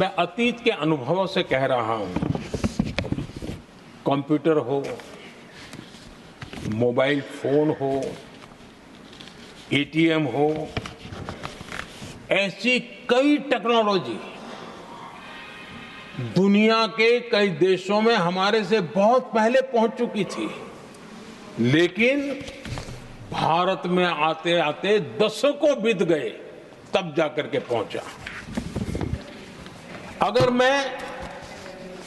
मैं अतीत के अनुभवों से कह रहा हूं, कंप्यूटर हो, मोबाइल फोन हो, एटीएम हो, ऐसी कई टेक्नोलॉजी दुनिया के कई देशों में हमारे से बहुत पहले पहुंच चुकी थी, लेकिन भारत में आते आते दशकों बीत गए तब जाकर के पहुंचा। अगर मैं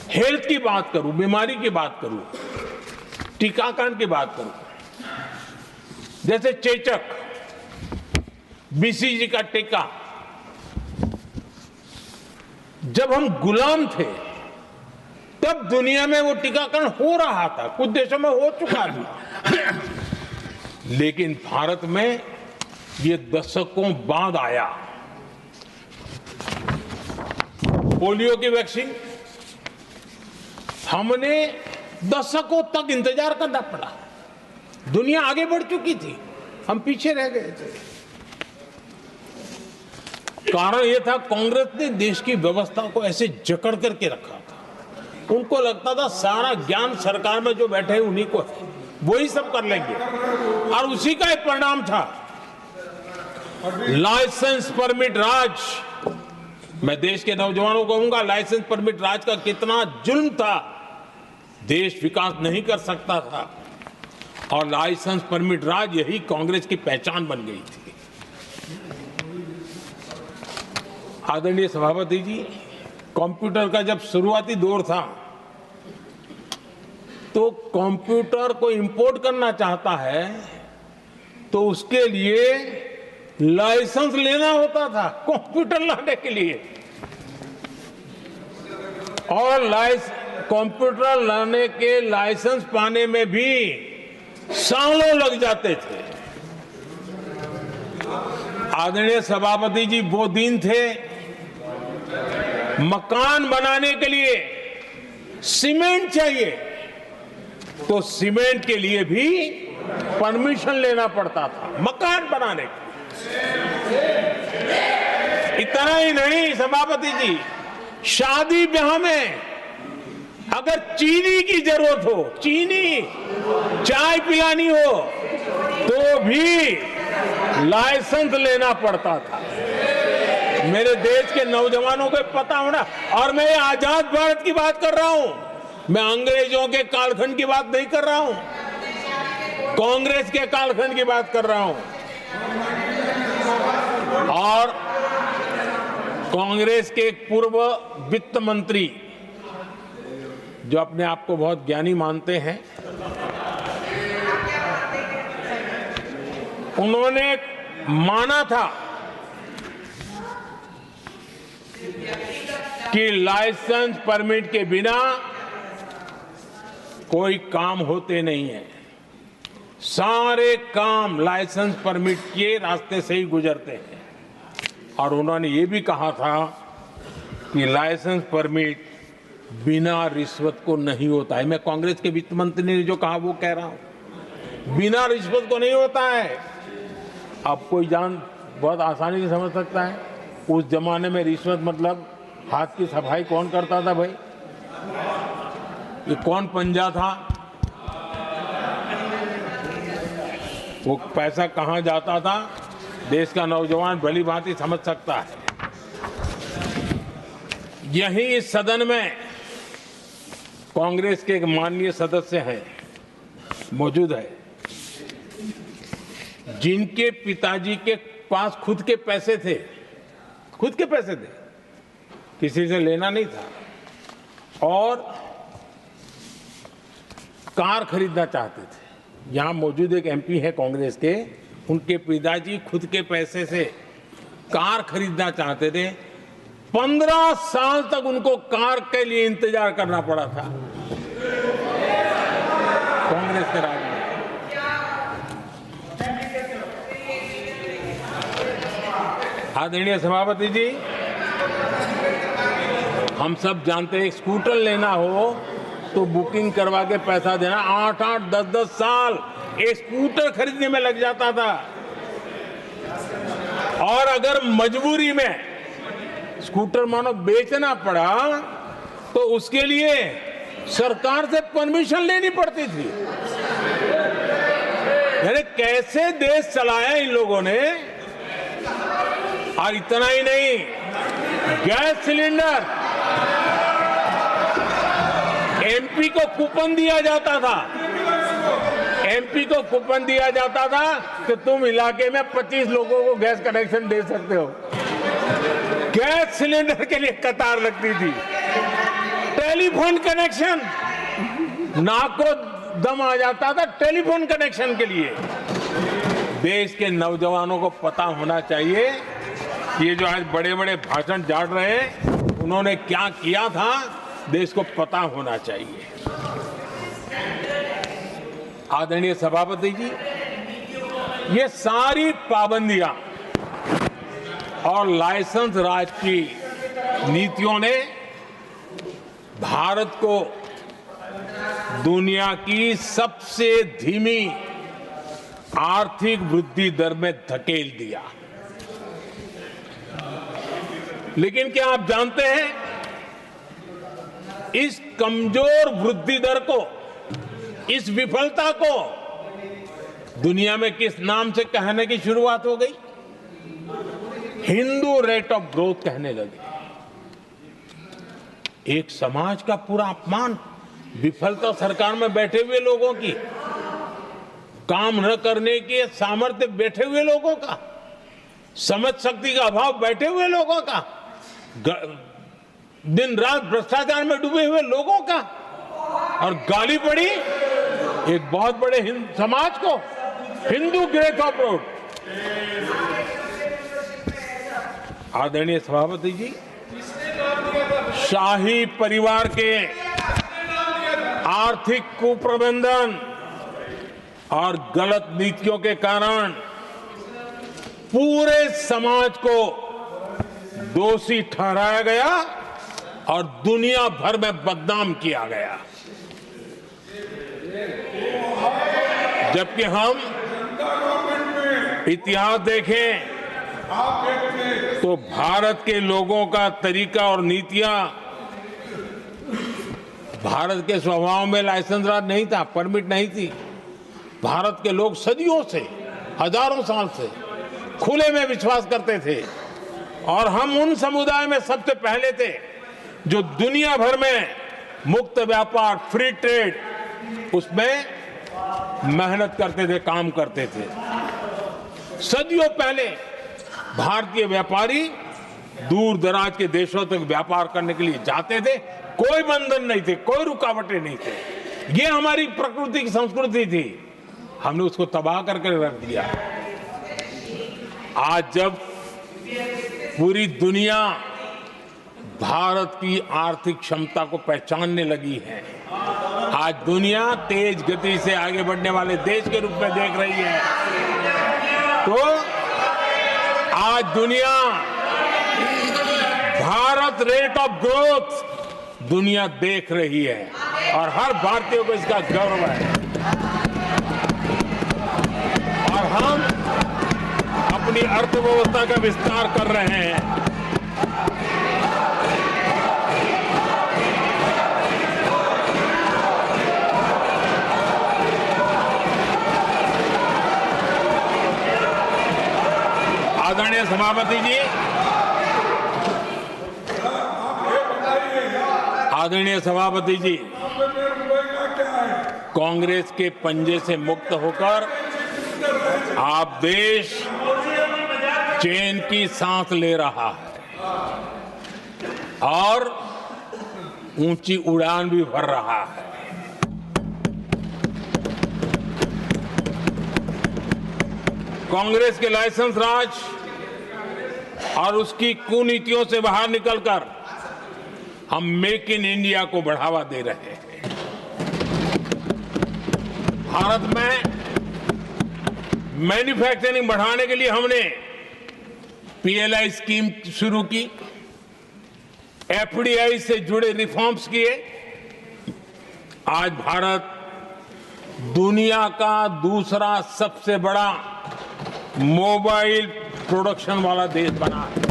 हेल्थ की बात करूं, बीमारी की बात करूं, टीकाकरण की बात करूं, जैसे चेचक, बीसीजी का टीका, जब हम गुलाम थे तब दुनिया में वो टीकाकरण हो रहा था, कुछ देशों में हो चुका भी, लेकिन भारत में ये दशकों बाद आया। पोलियो की वैक्सीन हमने दशकों तक इंतजार करना पड़ा, दुनिया आगे बढ़ चुकी थी, हम पीछे रह गए थे। कारण यह था कांग्रेस ने देश की व्यवस्था को ऐसे जकड़ करके रखा था। उनको लगता था सारा ज्ञान सरकार में जो बैठे हैं उन्हीं को है, वही सब कर लेंगे, और उसी का एक परिणाम था लाइसेंस परमिट राज। मैं देश के नौजवानों को कहूंगा, लाइसेंस परमिट राज का कितना जुल्म था, देश विकास नहीं कर सकता था, और लाइसेंस परमिट राज यही कांग्रेस की पहचान बन गई थी। आदरणीय सभापति जी, कंप्यूटर का जब शुरुआती दौर था तो कंप्यूटर को इंपोर्ट करना चाहता है तो उसके लिए लाइसेंस लेना होता था कंप्यूटर लाने के लिए, और कंप्यूटर लाने के लाइसेंस पाने में भी सालों लग जाते थे। आदरणीय सभापति जी, वो दिन थे मकान बनाने के लिए सीमेंट चाहिए तो सीमेंट के लिए भी परमिशन लेना पड़ता था मकान बनाने के। इतना ही नहीं सभापति जी, शादी ब्याह में अगर चीनी की जरूरत हो, चीनी चाय पिलानी हो, तो भी लाइसेंस लेना पड़ता था। मेरे देश के नौजवानों को पता होना, और मैं आजाद भारत की बात कर रहा हूं, मैं अंग्रेजों के कालखंड की बात नहीं कर रहा हूं, कांग्रेस के कालखंड की बात कर रहा हूं। और कांग्रेस के एक पूर्व वित्त मंत्री जो अपने आप को बहुत ज्ञानी मानते हैं, उन्होंने माना था कि लाइसेंस परमिट के बिना कोई काम होते नहीं है। सारे काम लाइसेंस परमिट के रास्ते से ही गुजरते हैं। और उन्होंने ये भी कहा था कि लाइसेंस परमिट बिना रिश्वत को नहीं होता है। मैं कांग्रेस के वित्त मंत्री ने जो कहा वो कह रहा हूं, बिना रिश्वत को नहीं होता है। अब कोई बहुत आसानी से समझ सकता है, उस जमाने में रिश्वत मतलब हाथ की सफाई कौन करता था भाई? ये कौन पंजा था? वो पैसा कहां जाता था? देश का नौजवान भली भांति समझ सकता है। यही इस सदन में कांग्रेस के एक माननीय सदस्य हैं, मौजूद है, जिनके पिताजी के पास खुद के पैसे थे, किसी से लेना नहीं था, और कार खरीदना चाहते थे। यहां मौजूद एक एमपी है कांग्रेस के, उनके पिताजी खुद के पैसे से कार खरीदना चाहते थे। 15 साल तक उनको कार के लिए इंतजार करना पड़ा था कांग्रेस के राज में। आदरणीय सभापति जी, हम सब जानते हैं स्कूटर लेना हो तो बुकिंग करवा के पैसा देना, 8-8, 10-10 साल एक स्कूटर खरीदने में लग जाता था। और अगर मजबूरी में स्कूटर मानो बेचना पड़ा तो उसके लिए सरकार से परमिशन लेनी पड़ती थी। यानी कैसे देश चलाया इन लोगों ने। और इतना ही नहीं, गैस सिलेंडर एमपी को कूपन दिया जाता था, कि तुम इलाके में 25 लोगों को गैस कनेक्शन दे सकते हो। गैस सिलेंडर के लिए कतार लगती थी। टेलीफोन कनेक्शन, नाक को दम आ जाता था टेलीफोन कनेक्शन के लिए। देश के नौजवानों को पता होना चाहिए कि ये जो आज बड़े बड़े भाषण झाड़ रहे हैं, उन्होंने क्या किया था, देश को पता होना चाहिए। आदरणीय सभापति जी, ये सारी पाबंदियां और लाइसेंस राज की नीतियों ने भारत को दुनिया की सबसे धीमी आर्थिक वृद्धि दर में धकेल दिया। लेकिन क्या आप जानते हैं, इस कमजोर वृद्धि दर को, इस विफलता को दुनिया में किस नाम से कहने की शुरुआत हो गई? हिंदू रेट ऑफ ग्रोथ कहने लगे। एक समाज का पूरा अपमान, विफलता सरकार में बैठे हुए लोगों की, काम न करने के सामर्थ्य बैठे हुए लोगों का, समझ शक्ति का अभाव बैठे हुए लोगों का, दिन रात भ्रष्टाचार में डूबे हुए लोगों का, और गाली पड़ी एक बहुत बड़े समाज को, हिंदू ग्रेट ऑफ ग्रोथ। आदरणीय सभापति जी, शाही परिवार के आर्थिक कुप्रबंधन और गलत नीतियों के कारण पूरे समाज को दोषी ठहराया गया और दुनिया भर में बदनाम किया गया। जबकि हम इतिहास देखें तो भारत के लोगों का तरीका और नीतियां, भारत के स्वभाव में लाइसेंस राज नहीं था, परमिट नहीं थी। भारत के लोग सदियों से, हजारों साल से खुले में विश्वास करते थे, और हम उन समुदाय में सबसे पहले थे जो दुनिया भर में मुक्त व्यापार, फ्री ट्रेड, उसमें मेहनत करते थे, काम करते थे। सदियों पहले भारतीय व्यापारी दूर दराज के देशों तक व्यापार करने के लिए जाते थे, कोई बंधन नहीं थे, कोई रुकावटें नहीं थे। ये हमारी प्रकृति की संस्कृति थी, हमने उसको तबाह करके रख दिया। आज जब पूरी दुनिया भारत की आर्थिक क्षमता को पहचानने लगी है, आज दुनिया तेज गति से आगे बढ़ने वाले देश के रूप में देख रही है। तो आज दुनिया भारत रेट ऑफ ग्रोथ दुनिया देख रही है और हर भारतीय को इसका गौरव है। और हम अपनी अर्थव्यवस्था का विस्तार कर रहे हैं। आदरणीय सभापति जी, आदरणीय सभापति जी, कांग्रेस के पंजे से मुक्त होकर आप देश चैन की सांस ले रहा है और ऊंची उड़ान भी भर रहा है। कांग्रेस के लाइसेंस राज और उसकी कुनीतियों से बाहर निकलकर हम मेक इन इंडिया को बढ़ावा दे रहे हैं। भारत में मैन्युफैक्चरिंग बढ़ाने के लिए हमने पीएलआई स्कीम शुरू की, एफडीआई से जुड़े रिफॉर्म्स किए। आज भारत दुनिया का दूसरा सबसे बड़ा मोबाइल प्रोडक्शन वाला देश बना है।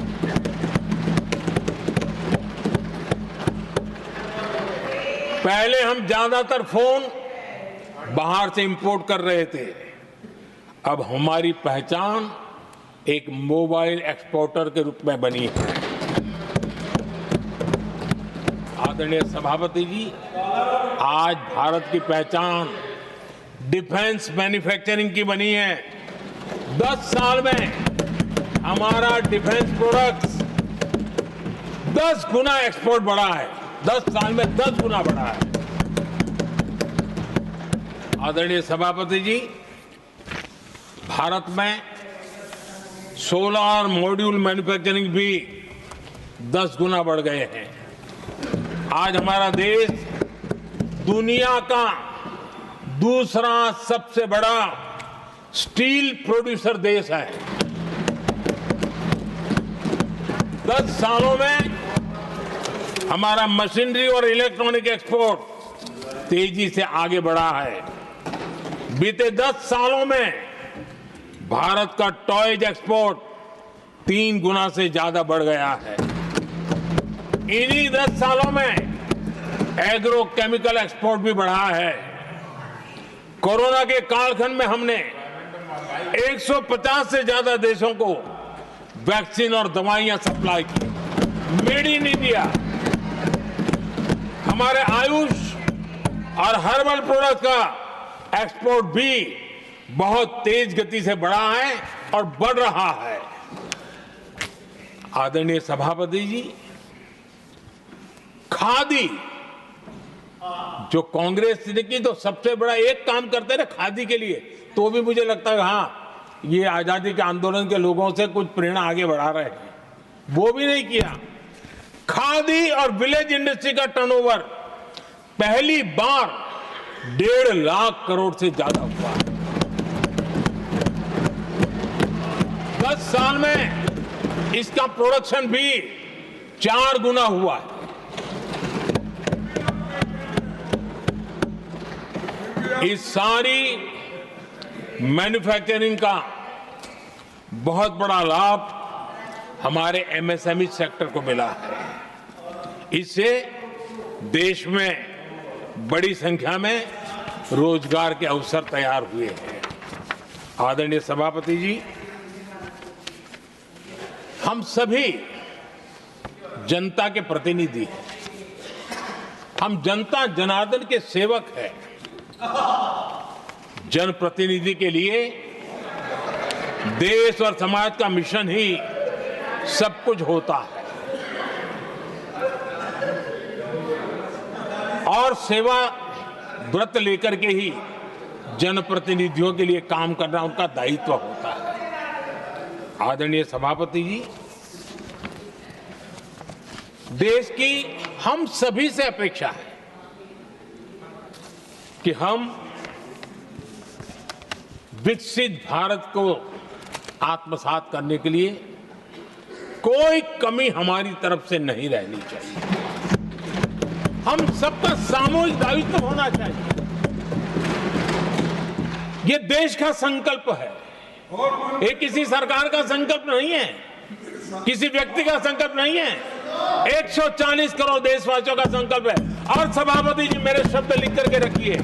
पहले हम ज्यादातर फोन बाहर से इंपोर्ट कर रहे थे, अब हमारी पहचान एक मोबाइल एक्सपोर्टर के रूप में बनी है। आदरणीय सभापति जी, आज भारत की पहचान डिफेंस मैन्युफैक्चरिंग की बनी है। 10 साल में हमारा डिफेंस प्रोडक्ट्स 10 गुना एक्सपोर्ट बढ़ा है। 10 साल में 10 गुना बढ़ा है। आदरणीय सभापति जी, भारत में सोलर मॉड्यूल मैन्युफैक्चरिंग भी 10 गुना बढ़ गए हैं। आज हमारा देश दुनिया का दूसरा सबसे बड़ा स्टील प्रोड्यूसर देश है। 10 सालों में हमारा मशीनरी और इलेक्ट्रॉनिक एक्सपोर्ट तेजी से आगे बढ़ा है। बीते 10 सालों में भारत का टॉयज एक्सपोर्ट 3 गुना से ज्यादा बढ़ गया है। इन्हीं 10 सालों में एग्रो केमिकल एक्सपोर्ट भी बढ़ा है। कोरोना के कालखंड में हमने 150 से ज्यादा देशों को वैक्सीन और दवाइयां सप्लाई की। मेड इन इंडिया, हमारे आयुष और हर्बल प्रोडक्ट का एक्सपोर्ट भी बहुत तेज गति से बढ़ा है और बढ़ रहा है। आदरणीय सभापति जी, खादी जो कांग्रेस ने की तो सबसे बड़ा एक काम करते ना खादी के लिए, तो भी मुझे लगता है हाँ ये आजादी के आंदोलन के लोगों से कुछ प्रेरणा आगे बढ़ा रहे हैं। वो भी नहीं किया। खादी और विलेज इंडस्ट्री का टर्नओवर पहली बार 1.5 लाख करोड़ से ज्यादा हुआ। 10 साल में इसका प्रोडक्शन भी 4 गुना हुआ है। इस सारी मैन्युफैक्चरिंग का बहुत बड़ा लाभ हमारे एमएसएमई सेक्टर को मिला है। इससे देश में बड़ी संख्या में रोजगार के अवसर तैयार हुए हैं। आदरणीय सभापति जी, हम सभी जनता के प्रतिनिधि हैं। हम जनता जनार्दन के सेवक हैं। जनप्रतिनिधि के लिए देश और समाज का मिशन ही सब कुछ होता है और सेवा व्रत लेकर के ही जनप्रतिनिधियों के लिए काम करना उनका दायित्व होता है। आदरणीय सभापति जी, देश की हम सभी से अपेक्षा है कि हम विकसित भारत को आत्मसात करने के लिए कोई कमी हमारी तरफ से नहीं रहनी चाहिए। हम सबका सामूहिक दायित्व होना चाहिए। ये देश का संकल्प है, ये किसी सरकार का संकल्प नहीं है, किसी व्यक्ति का संकल्प नहीं है, 140 करोड़ देशवासियों का संकल्प है। और सभापति जी मेरे शब्द लिख करके रखिए,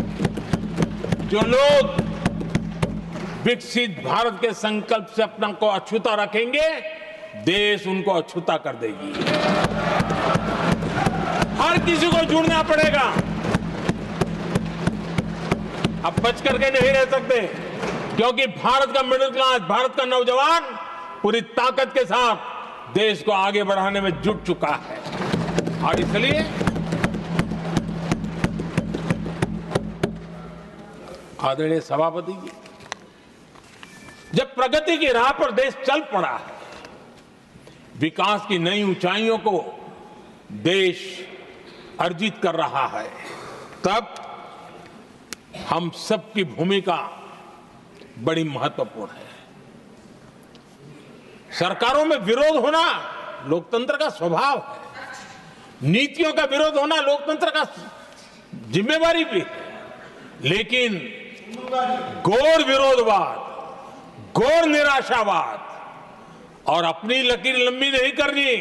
जो लोग विकसित भारत के संकल्प से अपना को अछूता रखेंगे, देश उनको अछूता कर देगी। हर किसी को जुड़ना पड़ेगा, अब बच करके नहीं रह सकते, क्योंकि भारत का मिडिल क्लास, भारत का नौजवान पूरी ताकत के साथ देश को आगे बढ़ाने में जुट चुका है। और इसलिए आदरणीय सभापति जी, जब प्रगति की राह पर देश चल पड़ा है, विकास की नई ऊंचाइयों को देश अर्जित कर रहा है, तब हम सबकी भूमिका बड़ी महत्वपूर्ण है। सरकारों में विरोध होना लोकतंत्र का स्वभाव है, नीतियों का विरोध होना लोकतंत्र का जिम्मेवारी भी है, लेकिन घोर विरोधवाद, घोर निराशावाद और अपनी लकीर लंबी नहीं करनी,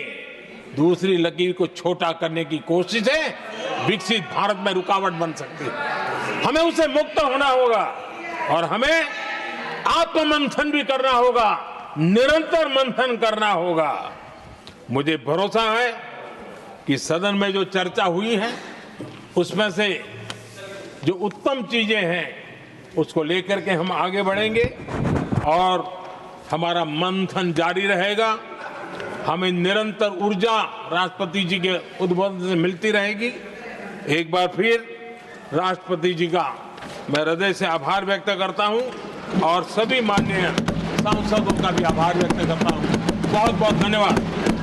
दूसरी लकीर को छोटा करने की कोशिश है विकसित भारत में रुकावट बन सकती है। हमें उसे मुक्त होना होगा और हमें आत्ममंथन भी करना होगा, निरंतर मंथन करना होगा। मुझे भरोसा है कि सदन में जो चर्चा हुई है उसमें से जो उत्तम चीजें हैं उसको लेकर के हम आगे बढ़ेंगे और हमारा मंथन जारी रहेगा। हमें निरंतर ऊर्जा राष्ट्रपति जी के उद्बोधन से मिलती रहेगी। एक बार फिर राष्ट्रपति जी का मैं हृदय से आभार व्यक्त करता हूं और सभी माननीय सांसदों का भी आभार व्यक्त करता हूं। बहुत बहुत धन्यवाद।